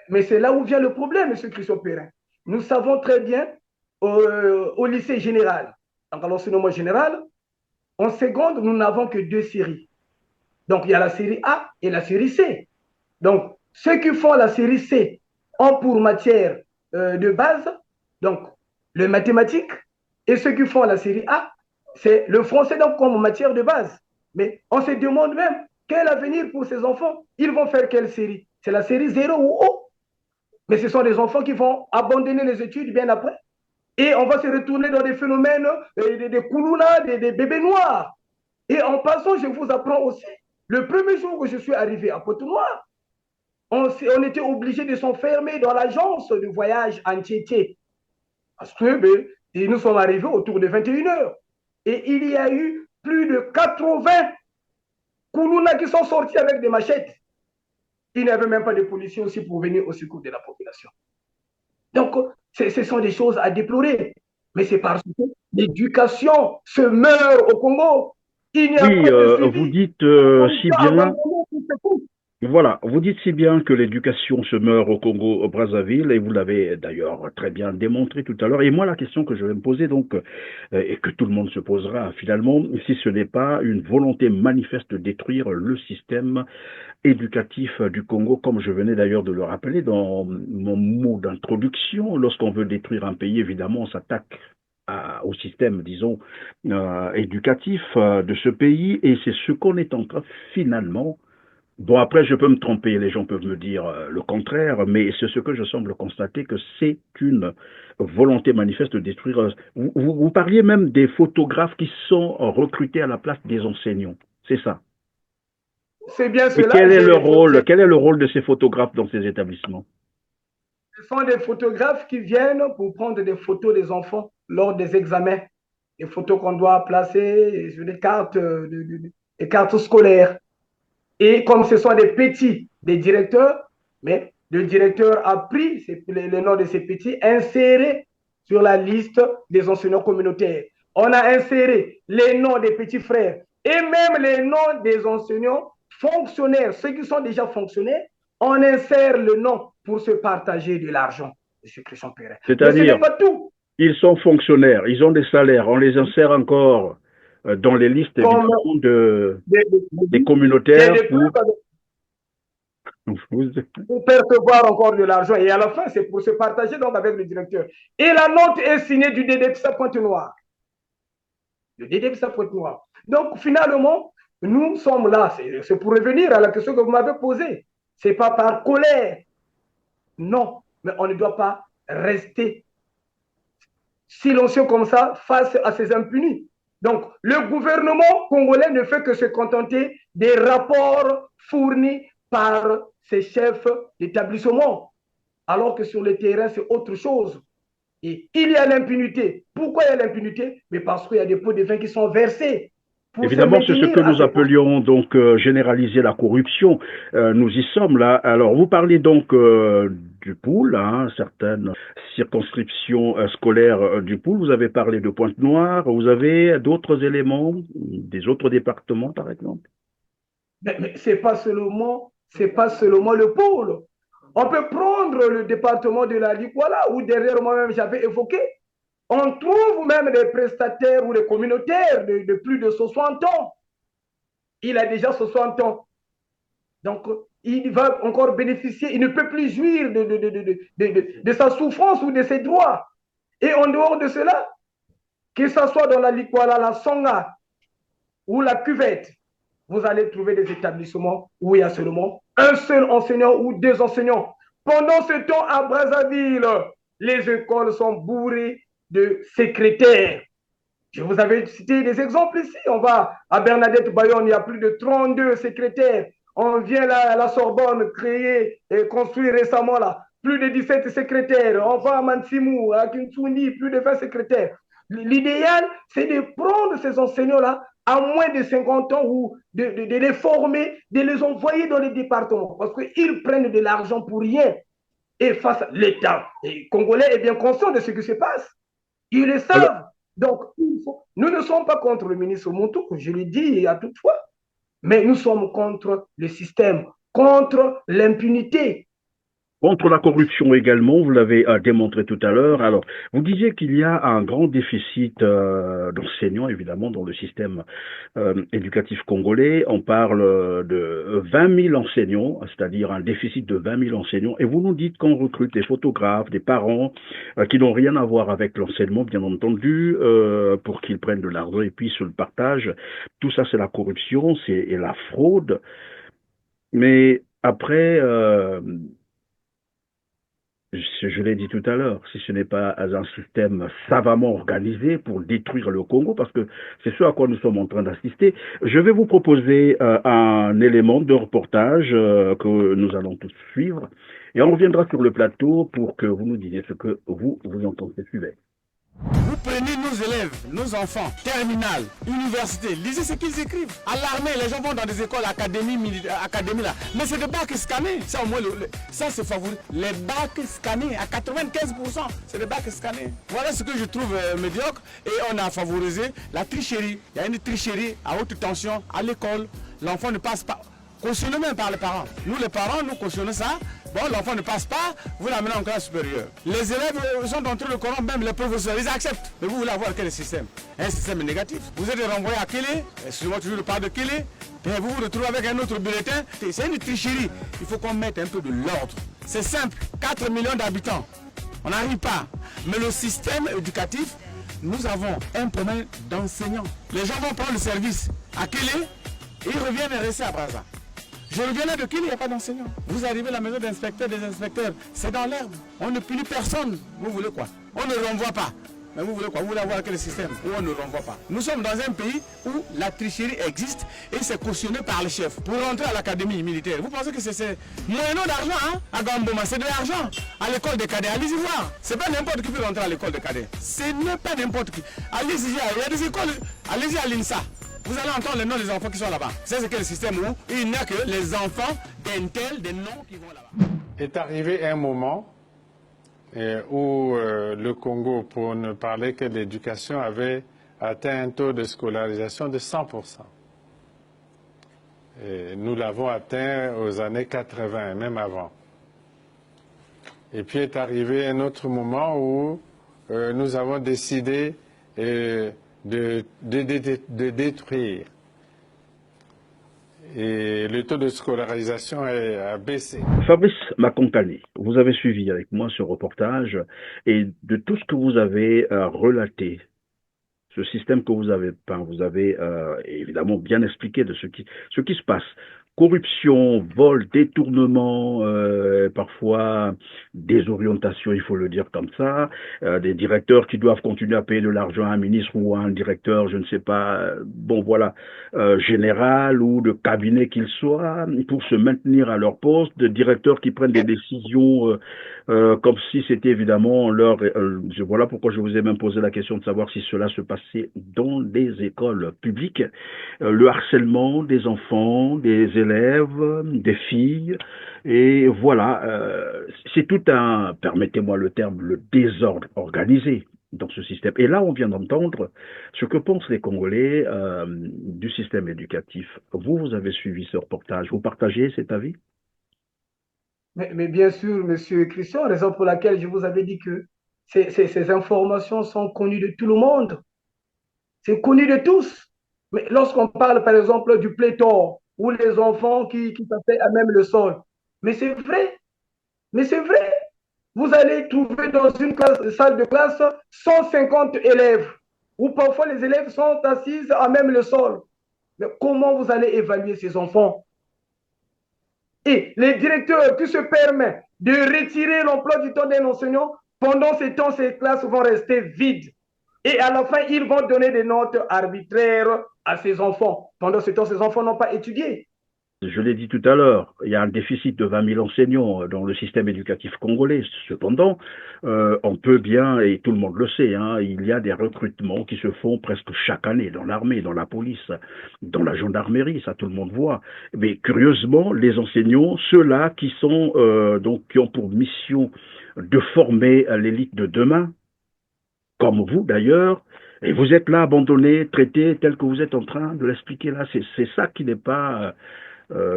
Mais c'est là où vient le problème, M. Christophe Perrin. Nous savons très bien au lycée général, donc à l'enseignement général, en seconde, nous n'avons que 2 séries. Donc, il y a la série A et la série C. Donc, ceux qui font la série C ont pour matière de base, donc, le mathématique, et ceux qui font la série A, c'est le français donc comme matière de base. Mais on se demande même quel avenir pour ces enfants. Ils vont faire quelle série? C'est la série 0 ou O? Mais ce sont des enfants qui vont abandonner les études bien après. Et on va se retourner dans des phénomènes, des koulouna, des bébés noirs. Et en passant, je vous apprends aussi, le premier jour où je suis arrivé à Pointe-Noire, on était obligé de s'enfermer dans l'agence de voyage en Tchétché. Parce que nous sommes arrivés autour de 21 heures. Et il y a eu plus de 80 koulouna qui sont sortis avec des machettes. Il n'y avait même pas de policiers aussi pour venir au secours de la population. Donc, ce sont des choses à déplorer. Mais c'est parce que l'éducation se meurt au Congo. Il n'y a Oui, pas de vous suivi. dites On si doit bien, abandonner tout ce coup. voilà, vous dites si bien que l'éducation se meurt au Congo, au Brazzaville, et vous l'avez d'ailleurs très bien démontré tout à l'heure. Et moi, la question que je vais me poser, donc, et que tout le monde se posera finalement, si ce n'est pas une volonté manifeste de détruire le système éducatif du Congo, comme je venais d'ailleurs de le rappeler dans mon mot d'introduction, lorsqu'on veut détruire un pays, évidemment, on s'attaque au système, disons, éducatif de ce pays, et c'est ce qu'on est en train finalement. Bon, après, je peux me tromper, les gens peuvent me dire le contraire, mais c'est ce que je semble constater, que c'est une volonté manifeste de détruire. Vous parliez même des photographes qui sont recrutés à la place des enseignants, c'est ça. C'est bien Et cela. quel est le rôle de ces photographes dans ces établissements? Ce sont des photographes qui viennent pour prendre des photos des enfants lors des examens. Des photos qu'on doit placer sur des cartes, des cartes scolaires. Et comme ce sont des petits, des directeurs, mais le directeur a pris les noms de ces petits, insérés sur la liste des enseignants communautaires. On a inséré les noms des petits frères et même les noms des enseignants fonctionnaires, ceux qui sont déjà fonctionnaires, on insère le nom pour se partager de l'argent, M. Christian Perrin. Mais ce n'est C'est-à-dire, pas tout. ils sont fonctionnaires, ils ont des salaires, on les insère encore dans les listes, Comme évidemment, des, des des, communautaires des preuves vous- pour percevoir encore de l'argent. Et à la fin, c'est pour se partager donc avec le directeur. Et la note est signée du DDPSA Pointe-Noire. Le DDPSA Pointe-Noire. Donc, finalement, nous sommes là. C'est pour revenir à la question que vous m'avez posée. Ce n'est pas par colère. Non. Mais on ne doit pas rester silencieux comme ça face à ces impunis. Donc, le gouvernement congolais ne fait que se contenter des rapports fournis par ses chefs d'établissement, alors que sur le terrain, c'est autre chose. Et il y a l'impunité. Pourquoi il y a l'impunité? Mais parce qu'il y a des pots de vin qui sont versés. pour se Évidemment, c'est ce que maintenir à nous ces postes. appelions donc généraliser la corruption. Nous y sommes là. Alors, vous parlez donc du pool, hein, certaines circonscriptions scolaires du pool. Vous avez parlé de Pointe-Noire. Vous avez d'autres éléments, des autres départements, par exemple? Mais c'est pas seulement le pôle. On peut prendre le département de la Liguala, où derrière moi-même j'avais évoqué. On trouve même des prestataires ou des communautaires de plus de 60 ans. Il a déjà 60 ans. Donc, il va encore bénéficier, il ne peut plus jouir de sa souffrance ou de ses droits. Et en dehors de cela, que ce soit dans la Likwala, la Songa ou la cuvette, vous allez trouver des établissements où il y a seulement un seul enseignant ou deux enseignants. Pendant ce temps, à Brazzaville, les écoles sont bourrées de secrétaires. Je vous avais cité des exemples ici. On va à Bernadette Bayonne, il y a plus de 32 secrétaires. On vient là à la Sorbonne créer et construire récemment là, plus de 17 secrétaires. On va à Mansimou, à Kinsuni, plus de 20 secrétaires. L'idéal, c'est de prendre ces enseignants-là à moins de 50 ans ou de les former, de les envoyer dans les départements parce qu'ils prennent de l'argent pour rien. Et face à l'État congolais est bien conscient de ce qui se passe. Ils le Alors, savent. Donc, nous ne sommes pas contre le ministre Montou, je l'ai dit à toute fois, mais nous sommes contre le système, contre l'impunité. contre la corruption également, vous l'avez démontré tout à l'heure. Alors, vous disiez qu'il y a un grand déficit d'enseignants, évidemment, dans le système éducatif congolais. On parle de 20 000 enseignants, c'est-à-dire un déficit de 20 000 enseignants. Et vous nous dites qu'on recrute des photographes, des parents qui n'ont rien à voir avec l'enseignement, bien entendu, pour qu'ils prennent de l'argent et puis se le partagent. Tout ça, c'est la corruption, c'est la fraude. Mais après, je l'ai dit tout à l'heure, si ce n'est pas un système savamment organisé pour détruire le Congo, parce que c'est ce à quoi nous sommes en train d'assister, je vais vous proposer un élément de reportage que nous allons tous suivre, et on reviendra sur le plateau pour que vous nous disiez ce que vous entendez. Suivez. Vous prenez nos élèves, nos enfants, terminale, université, lisez ce qu'ils écrivent. À l'armée, les gens vont dans des écoles, académies là. Mais c'est des bacs scannés. Ça, au moins, ça c'est favori. Les bacs scannés à 95%, c'est des bacs scannés. Voilà ce que je trouve médiocre. Et on a favorisé la tricherie. Il y a une tricherie à haute tension à l'école. L'enfant ne passe pas. Cautionné même par les parents. Nous, les parents, nous cautionnons ça. Bon, l'enfant ne passe pas, vous l'amenez en classe supérieure. Les élèves sont entrés le Coran, même les professeurs, ils acceptent. Mais vous voulez avoir quel système? Un système négatif. Vous êtes renvoyé à Kélé, excusez-moi toujours de parler de Kélé, et vous vous retrouvez avec un autre bulletin. C'est une tricherie. Il faut qu'on mette un peu de l'ordre. C'est simple, 4 millions d'habitants. On n'arrive pas. Mais le système éducatif, nous avons un problème d'enseignants. Les gens vont prendre le service à Kélé, et ils reviennent rester à Brazza. Je reviens de qui il n'y a pas d'enseignants. Vous arrivez à la maison d'inspecteur, des inspecteurs, c'est dans l'herbe. On ne punit personne. Vous voulez quoi? On ne renvoie pas. Mais vous voulez quoi? Vous voulez avoir quel système où on ne renvoie pas? Nous sommes dans un pays où la tricherie existe et c'est cautionné par les chefs. Pour rentrer à l'académie militaire, vous pensez que c'est moyennant d'argent, hein? À Gamboma, c'est de l'argent. À l'école des cadets, allez-y voir. C'est pas n'importe qui peut rentrer à l'école des cadets. Ce n'est pas n'importe qui. Allez-y, il y a des écoles. Allez-y à l'INSA. Vous allez entendre les noms des enfants qui sont là-bas. C'est quel système où il n'y a que les enfants d'un tel, des noms qui vont là-bas. Est arrivé un moment où le Congo, pour ne parler que de l'éducation, avait atteint un taux de scolarisation de 100%. Et nous l'avons atteint aux années 80, même avant. Et puis est arrivé un autre moment où nous avons décidé de détruire. Et le taux de scolarisation a baissé. Fabrice Makontani, vous avez suivi avec moi ce reportage et de tout ce que vous avez relaté, ce système que vous avez peint, vous avez évidemment bien expliqué de ce qui se passe. corruption, vol, détournement, parfois désorientation, il faut le dire comme ça, des directeurs qui doivent continuer à payer de l'argent à un ministre ou à un directeur, je ne sais pas, bon voilà, général ou de cabinet qu'il soit, pour se maintenir à leur poste, des directeurs qui prennent des décisions comme si c'était évidemment leur... voilà pourquoi je vous ai même posé la question de savoir si cela se passait dans les écoles publiques. Le harcèlement des enfants, des élèves, des filles, et voilà, c'est tout un, permettez-moi le terme, le désordre organisé dans ce système. Et là, on vient d'entendre ce que pensent les Congolais du système éducatif. Vous, vous avez suivi ce reportage, vous partagez cet avis? Mais bien sûr, Monsieur Christian, raison pour laquelle je vous avais dit que ces informations sont connues de tout le monde. C'est connu de tous. Mais lorsqu'on parle, par exemple, du pléthore ou les enfants qui s'appellent à même le sol, mais c'est vrai, mais c'est vrai. Vous allez trouver dans une salle de classe 150 élèves, où parfois les élèves sont assis à même le sol. Mais comment vous allez évaluer ces enfants? Et les directeurs qui se permettent de retirer l'emploi du temps d'un enseignant, pendant ce temps, ces classes vont rester vides. Et à la fin, ils vont donner des notes arbitraires à ces enfants. Pendant ce temps, ces enfants n'ont pas étudié. Je l'ai dit tout à l'heure, il y a un déficit de 20 000 enseignants dans le système éducatif congolais. Cependant, on peut bien, et tout le monde le sait, hein, il y a des recrutements qui se font presque chaque année dans l'armée, dans la police, dans la gendarmerie, ça tout le monde voit. Mais curieusement, les enseignants, ceux-là qui sont donc qui ont pour mission de former l'élite de demain, comme vous d'ailleurs, et vous êtes là abandonné, traité tel que vous êtes en train de l'expliquer là. C'est ça qui n'est pas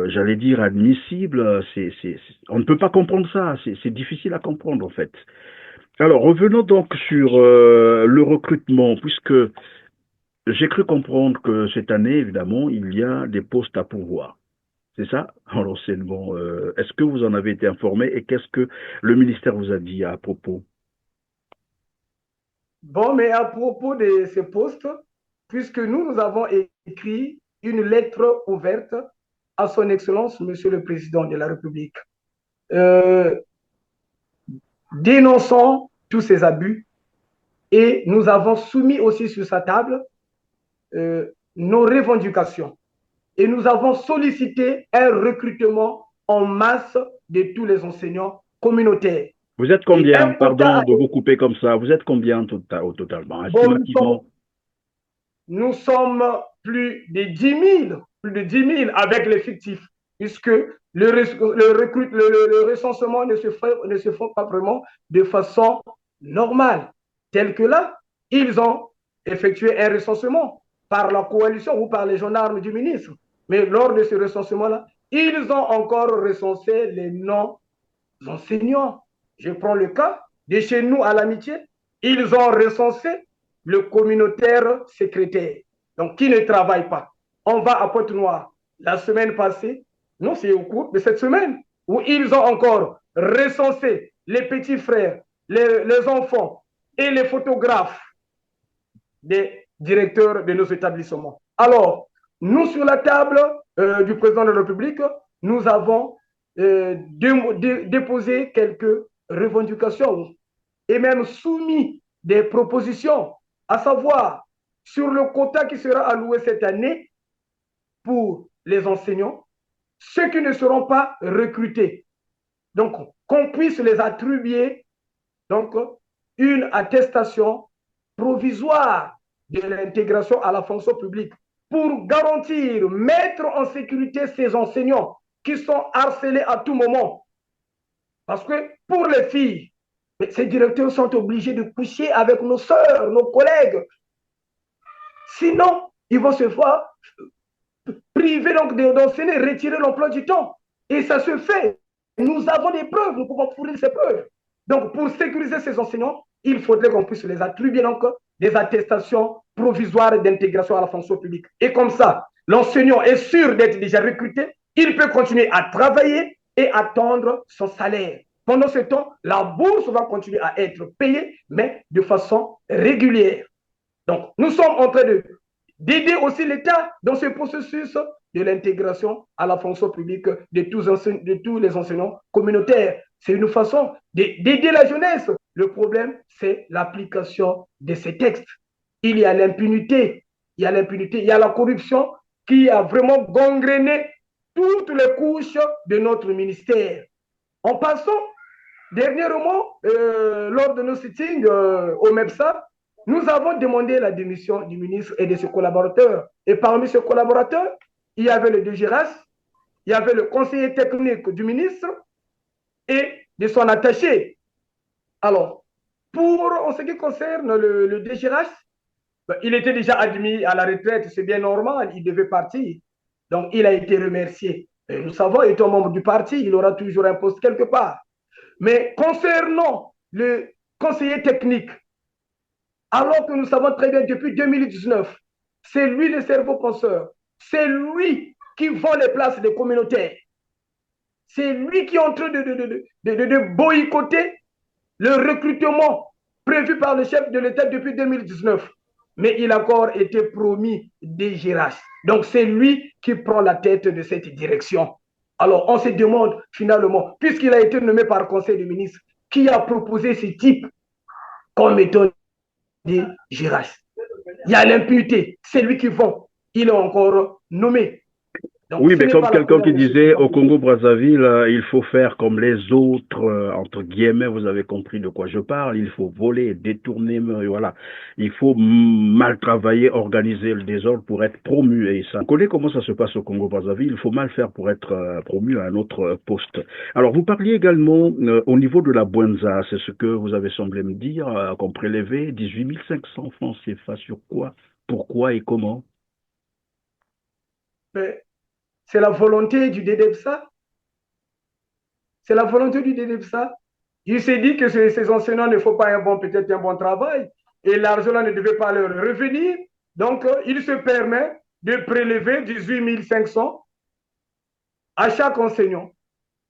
j'allais dire admissible. On ne peut pas comprendre ça. C'est difficile à comprendre en fait. Alors revenons donc sur le recrutement, puisque j'ai cru comprendre que cette année, évidemment, il y a des postes à pourvoir. C'est ça, en l'enseignement. Est-ce que vous en avez été informé et qu'est-ce que le ministère vous a dit à propos? Bon, mais à propos de ces postes, puisque nous avons écrit une lettre ouverte à son Excellence, Monsieur le Président de la République, euh, dénonçant tous ces abus, et nous avons soumis aussi sur sa table nos revendications. Et nous avons sollicité un recrutement en masse de tous les enseignants communautaires. Vous êtes combien, pardon de vous couper comme ça, vous êtes combien au totalement, estimativement? Nous sommes plus de 10 000 avec l'effectif, puisque le recensement ne se fait pas vraiment de façon normale. Tel que là, ils ont effectué un recensement par la coalition ou par les gendarmes du ministre. Mais lors de ce recensement-là, ils ont encore recensé les non-enseignants. Je prends le cas de chez nous à l'Amitié, ils ont recensé le communautaire secrétaire, donc qui ne travaille pas. On va à Pointe-Noire la semaine passée, non, c'est au cours de cette semaine, où ils ont encore recensé les petits frères, les enfants et les photographes des directeurs de nos établissements. Alors, nous, sur la table du président de la République, nous avons déposé quelques revendications et même soumis des propositions, à savoir sur le quota qui sera alloué cette année pour les enseignants, ceux qui ne seront pas recrutés. Donc, qu'on puisse les attribuer donc, une attestation provisoire de l'intégration à la fonction publique pour garantir, mettre en sécurité ces enseignants qui sont harcelés à tout moment. Parce que pour les filles, ces directeurs sont obligés de coucher avec nos sœurs, nos collègues. Sinon, ils vont se voir privés d'enseigner, retirer l'emploi du temps. Et ça se fait. Nous avons des preuves, nous pouvons fournir ces preuves. Donc, pour sécuriser ces enseignants, il faudrait qu'on puisse les attribuer donc des attestations provisoires d'intégration à la fonction publique. Et comme ça, l'enseignant est sûr d'être déjà recruté, il peut continuer à travailler et attendre son salaire. Pendant ce temps, la bourse va continuer à être payée, mais de façon régulière. Donc, nous sommes en train d'aider aussi l'État dans ce processus de l'intégration à la fonction publique de tous les enseignants communautaires. C'est une façon d'aider la jeunesse. Le problème, c'est l'application de ces textes. Il y a l'impunité, il y a la corruption qui a vraiment gangréné toutes les couches de notre ministère. En passant, dernièrement, lors de nos sittings au MEPSA, nous avons demandé la démission du ministre et de ses collaborateurs. Et parmi ces collaborateurs, il y avait le DGRAS, il y avait le conseiller technique du ministre et de son attaché. Alors, en ce qui concerne le DGRAS, il était déjà admis à la retraite, c'est bien normal, il devait partir. Donc, il a été remercié. Et nous savons, étant membre du parti, il aura toujours un poste quelque part. Mais concernant le conseiller technique, alors que nous savons très bien depuis 2019, c'est lui le cerveau penseur, c'est lui qui vend les places des communautaires, c'est lui qui est en train de boycotter le recrutement prévu par le chef de l'État depuis 2019. Mais il a encore été promis DGRH. Donc c'est lui qui prend la tête de cette direction. Alors on se demande finalement, puisqu'il a été nommé par le Conseil des ministres, qui a proposé ce type comme méthode DGRH? Il y a l'impunité, c'est lui qui vend. Il est encore nommé. Donc, oui, mais comme quelqu'un qui disait au Congo-Brazzaville, il faut faire comme les autres, entre guillemets, vous avez compris de quoi je parle, il faut voler, détourner, voilà. Il faut mal travailler, organiser le désordre pour être promu. Et ça, on connaît comment ça se passe au Congo-Brazzaville, il faut mal faire pour être promu à un autre poste. Alors, vous parliez également au niveau de la Bwenza, c'est ce que vous avez semblé me dire, qu'on prélevait 18 500 francs CFA sur quoi, pourquoi et comment? C'est la volonté du DDEPSA. C'est la volonté du DDEPSA. Il s'est dit que ces enseignants ne font pas peut-être un bon travail et l'argent ne devait pas leur revenir. Donc, il se permet de prélever 18 500 à chaque enseignant.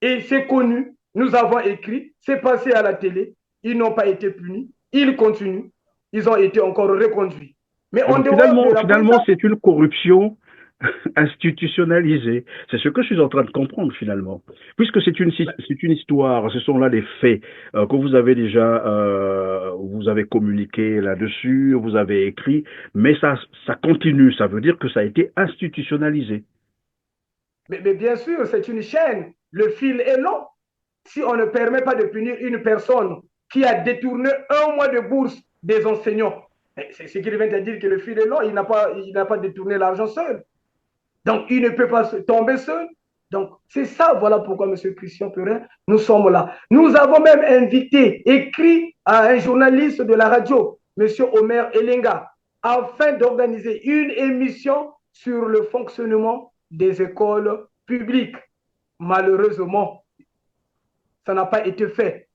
Et c'est connu, nous avons écrit, c'est passé à la télé, ils n'ont pas été punis, ils continuent, ils ont été encore reconduits. Mais finalement, c'est une corruption institutionnalisé. C'est ce que je suis en train de comprendre finalement. Puisque c'est une histoire, ce sont là des faits que vous avez déjà, vous avez communiqué là-dessus, vous avez écrit, mais ça continue, ça veut dire que ça a été institutionnalisé. Mais bien sûr, c'est une chaîne, le fil est long. Si on ne permet pas de punir une personne qui a détourné 1 mois de bourse des enseignants, c'est ce qui vient de dire que le fil est long, il n'a pas détourné l'argent seul. Donc, il ne peut pas tomber seul. Donc, c'est ça, voilà pourquoi, M. Christian Perrin, nous sommes là. Nous avons même écrit à un journaliste de la radio, M. Omer Elenga, afin d'organiser une émission sur le fonctionnement des écoles publiques. Malheureusement, ça n'a pas été fait.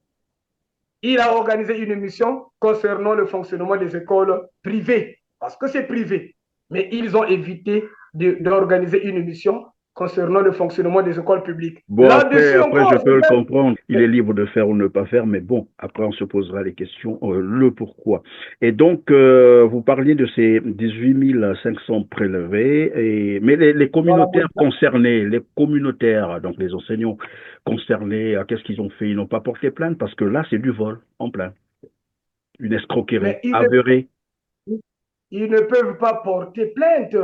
Il a organisé une émission concernant le fonctionnement des écoles privées, parce que c'est privé. Mais ils ont évité d'organiser une émission concernant le fonctionnement des écoles publiques. Bon, après je peux le comprendre. Il est libre de faire ou ne pas faire, mais bon, après on se posera les questions, le pourquoi. Et donc, vous parliez de ces 18 500 prélevés, mais les communautaires concernés, les communautaires, donc les enseignants concernés, qu'est-ce qu'ils ont fait? Ils n'ont pas porté plainte parce que là, c'est du vol en plein. Une escroquerie avérée. Ils ne peuvent pas porter plainte.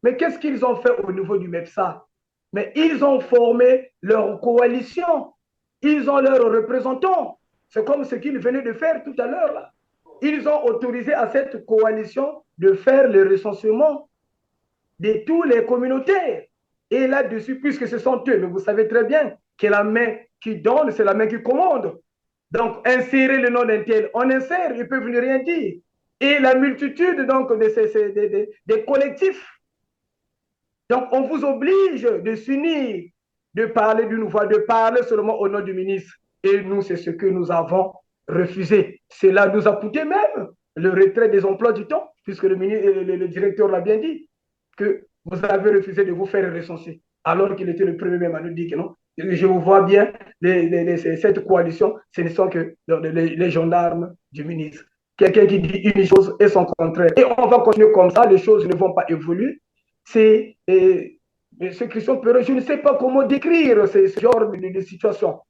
Mais qu'est-ce qu'ils ont fait au niveau du MEPSA? Mais ils ont formé leur coalition. Ils ont leurs représentants. C'est comme ce qu'ils venaient de faire tout à l'heure. Ils ont autorisé à cette coalition de faire le recensement de tous les communautaires. Et là-dessus, puisque ce sont eux, mais vous savez très bien que la main qui donne, c'est la main qui commande. Donc, insérer le nom d'un tel, on insère, ils ne peuvent rien dire. Et la multitude donc des collectifs. Donc, on vous oblige de s'unir, de parler d'une voix, de parler seulement au nom du ministre. Et nous, c'est ce que nous avons refusé. Cela nous a coûté même le retrait des emplois du temps, puisque le directeur l'a bien dit, que vous avez refusé de vous faire recenser, alors qu'il était le premier même à nous dire que non. Je vous vois bien, cette coalition, ce ne sont que les gendarmes du ministre. Quelqu'un qui dit une chose et son contraire. Et on va continuer comme ça, les choses ne vont pas évoluer. C'est M. Christian Perret, je ne sais pas comment décrire ce genre de situation.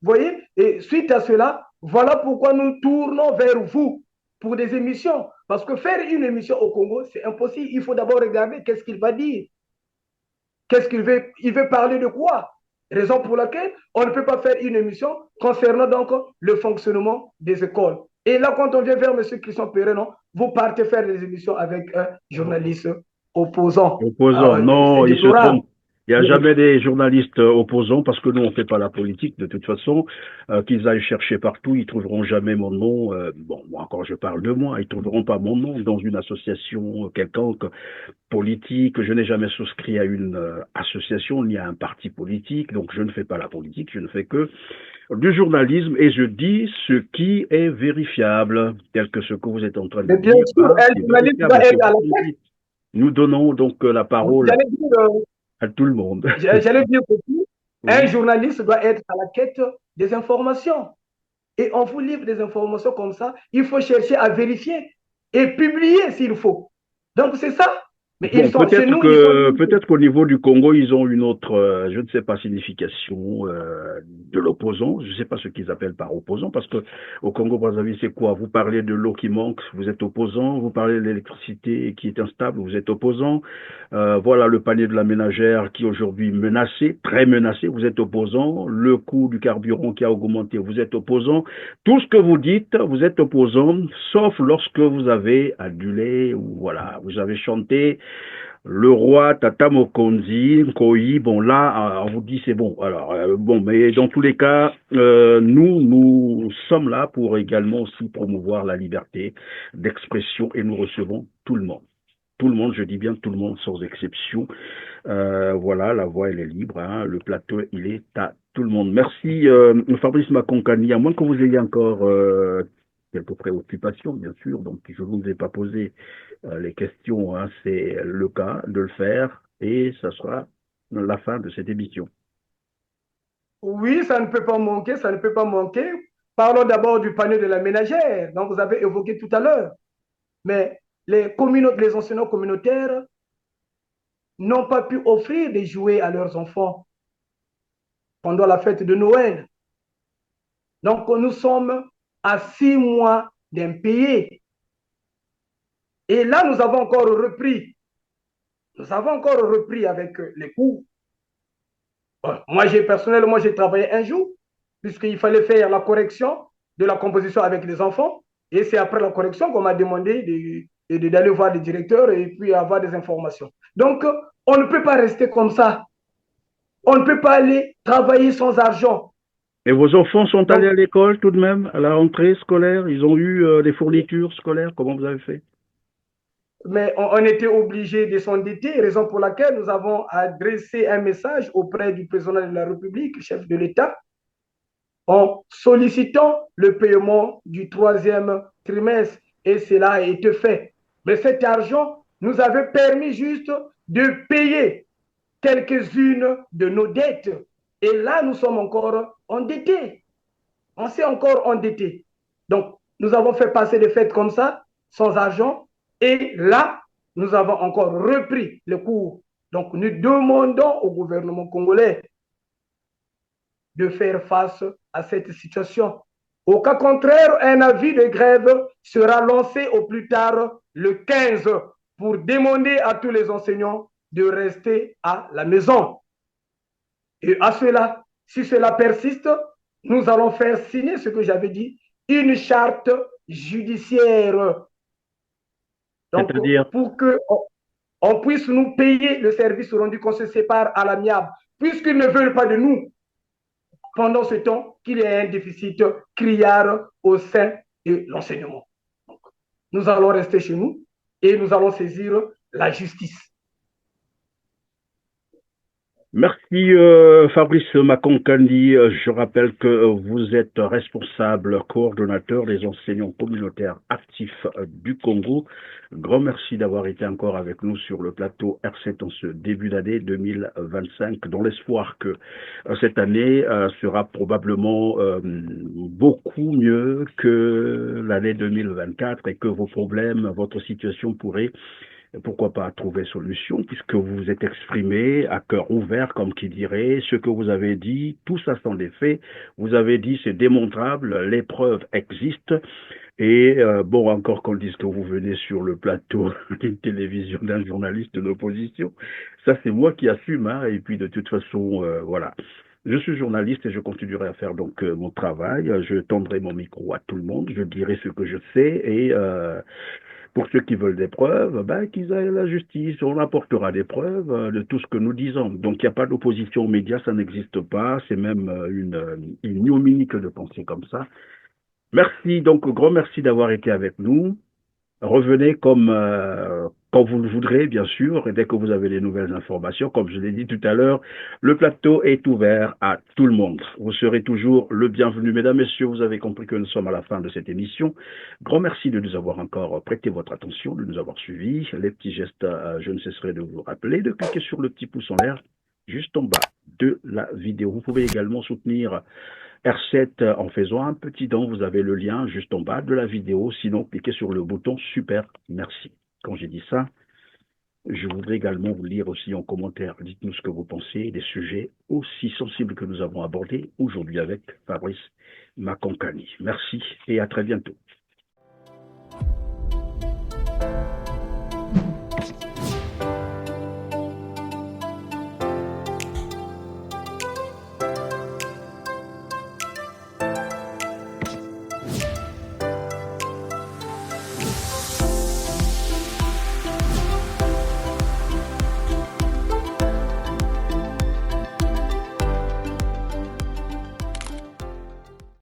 Vous voyez? Et suite à cela, voilà pourquoi nous tournons vers vous pour des émissions. Parce que faire une émission au Congo, c'est impossible. Il faut d'abord regarder qu'est-ce qu'il va dire. Qu'est-ce qu'il veut? Il veut parler de quoi? Raison pour laquelle on ne peut pas faire une émission concernant donc le fonctionnement des écoles. Et là, quand on vient vers M. Christian Perret, non, vous partez faire des émissions avec un journaliste opposant. Opposants, non, C'est ils se déplorable. trompent. Il n'y a jamais des journalistes opposants parce que nous, on ne fait pas la politique de toute façon. Qu'ils aillent chercher partout, ils trouveront jamais mon nom. Bon, moi encore, je parle de moi. Ils trouveront pas mon nom dans une association quelconque politique. Je n'ai jamais souscrit à une association ni à un parti politique. Donc, je ne fais pas la politique. Je ne fais que du journalisme et je dis ce qui est vérifiable, tel que ce que vous êtes en train de Mais bien dire. sûr, Ah, un c'est journaliste vérifiable, doit c'est être à la vous qui tête. dites. Nous donnons donc la parole J'allais dire, à tout le monde. j'allais dire que un Oui. journaliste doit être à la quête des informations. Et on vous livre des informations comme ça, il faut chercher à vérifier et publier s'il faut. Donc c'est ça. Mais ils Bon, sont chez nous, ils sont. peut-être qu'au niveau du Congo, ils ont une autre, je ne sais pas, signification de l'opposant. Je ne sais pas ce qu'ils appellent par opposant, parce que au Congo-Brazzaville, c'est quoi? Vous parlez de l'eau qui manque, vous êtes opposant. Vous parlez de l'électricité qui est instable, vous êtes opposant. Voilà le panier de la ménagère qui est aujourd'hui menacé, très menacé, vous êtes opposant. Le coût du carburant qui a augmenté, vous êtes opposant. Tout ce que vous dites, vous êtes opposant, sauf lorsque vous avez adulé ou voilà, vous avez chanté le roi Tata Mokonzi, Nkoyi. Bon là, on vous dit c'est bon. Alors bon, mais dans tous les cas, nous sommes là pour également aussi promouvoir la liberté d'expression et nous recevons tout le monde. Tout le monde, je dis bien tout le monde sans exception. Voilà, la voix elle est libre, hein, le plateau il est à tout le monde. Merci Fabrice Makonkani, à moins que vous ayez encore quelques préoccupations, bien sûr, donc je ne vous ai pas posé les questions, hein, c'est le cas de le faire et ça sera la fin de cette émission. Oui, ça ne peut pas manquer, ça ne peut pas manquer. Parlons d'abord du panier de la ménagère, dont vous avez évoqué tout à l'heure. Mais les enseignants communautaires n'ont pas pu offrir des jouets à leurs enfants pendant la fête de Noël. Donc, nous sommes à 6 mois d'impayés. Et là, nous avons encore repris. Nous avons encore repris avec les cours. Moi, personnellement, j'ai travaillé un jour, puisqu'il fallait faire la correction de la composition avec les enfants. Et c'est après la correction qu'on m'a demandé d'aller voir le directeur et puis avoir des informations. Donc, on ne peut pas rester comme ça. On ne peut pas aller travailler sans argent. Et vos enfants sont allés à l'école tout de même, à la rentrée scolaire? Ils ont eu des fournitures scolaires? Comment vous avez fait? Mais on était obligé de s'endetter, raison pour laquelle nous avons adressé un message auprès du président de la République, chef de l'État, en sollicitant le paiement du 3e trimestre. Et cela a été fait. Mais cet argent nous avait permis juste de payer quelques-unes de nos dettes. Et là, nous sommes encore endettés. On s'est encore endettés. Donc, nous avons fait passer des fêtes comme ça, sans argent. Et là, nous avons encore repris le cours. Donc, nous demandons au gouvernement congolais de faire face à cette situation. Au cas contraire, un avis de grève sera lancé au plus tard le 15 pour demander à tous les enseignants de rester à la maison. Et à cela, si cela persiste, nous allons faire signer ce que j'avais dit, une charte judiciaire. Donc, pour qu'on puisse nous payer le service rendu, qu'on se sépare à l'amiable, puisqu'ils ne veulent pas de nous, pendant ce temps qu'il y ait un déficit criard au sein de l'enseignement. Nous allons rester chez nous et nous allons saisir la justice. Merci Fabrice Makonkani. Je rappelle que vous êtes responsable coordonnateur des enseignants communautaires actifs du Congo. Grand merci d'avoir été encore avec nous sur le plateau R7 en ce début d'année 2025, dans l'espoir que cette année sera probablement beaucoup mieux que l'année 2024 et que vos problèmes, votre situation pourrait pourquoi pas trouver solution, puisque vous vous êtes exprimé à cœur ouvert, comme qui dirait, ce que vous avez dit, tout ça sont des faits, vous avez dit c'est démontrable, les preuves existent, et bon, encore qu'on dise que vous venez sur le plateau d'une télévision d'un journaliste de l'opposition, ça c'est moi qui assume, hein, et puis de toute façon, voilà. Je suis journaliste et je continuerai à faire donc mon travail. Je tendrai mon micro à tout le monde, je dirai ce que je sais et pour ceux qui veulent des preuves, ben, qu'ils aillent à la justice. On apportera des preuves de tout ce que nous disons. Donc, il n'y a pas d'opposition aux médias, ça n'existe pas. C'est même une ignominie que de penser comme ça. Merci, donc, grand merci d'avoir été avec nous. Revenez comme quand vous le voudrez, bien sûr, et dès que vous avez les nouvelles informations, comme je l'ai dit tout à l'heure, le plateau est ouvert à tout le monde. Vous serez toujours le bienvenu. Mesdames, Messieurs, vous avez compris que nous sommes à la fin de cette émission. Grand merci de nous avoir encore prêté votre attention, de nous avoir suivis. Les petits gestes, je ne cesserai de vous rappeler, de cliquer sur le petit pouce en l'air juste en bas de la vidéo. Vous pouvez également soutenir R7 en faisant un petit don, vous avez le lien juste en bas de la vidéo, sinon cliquez sur le bouton super, merci. Quand j'ai dit ça, je voudrais également vous lire aussi en commentaire, dites-nous ce que vous pensez des sujets aussi sensibles que nous avons abordés aujourd'hui avec Fabrice Makonkani. Merci et à très bientôt.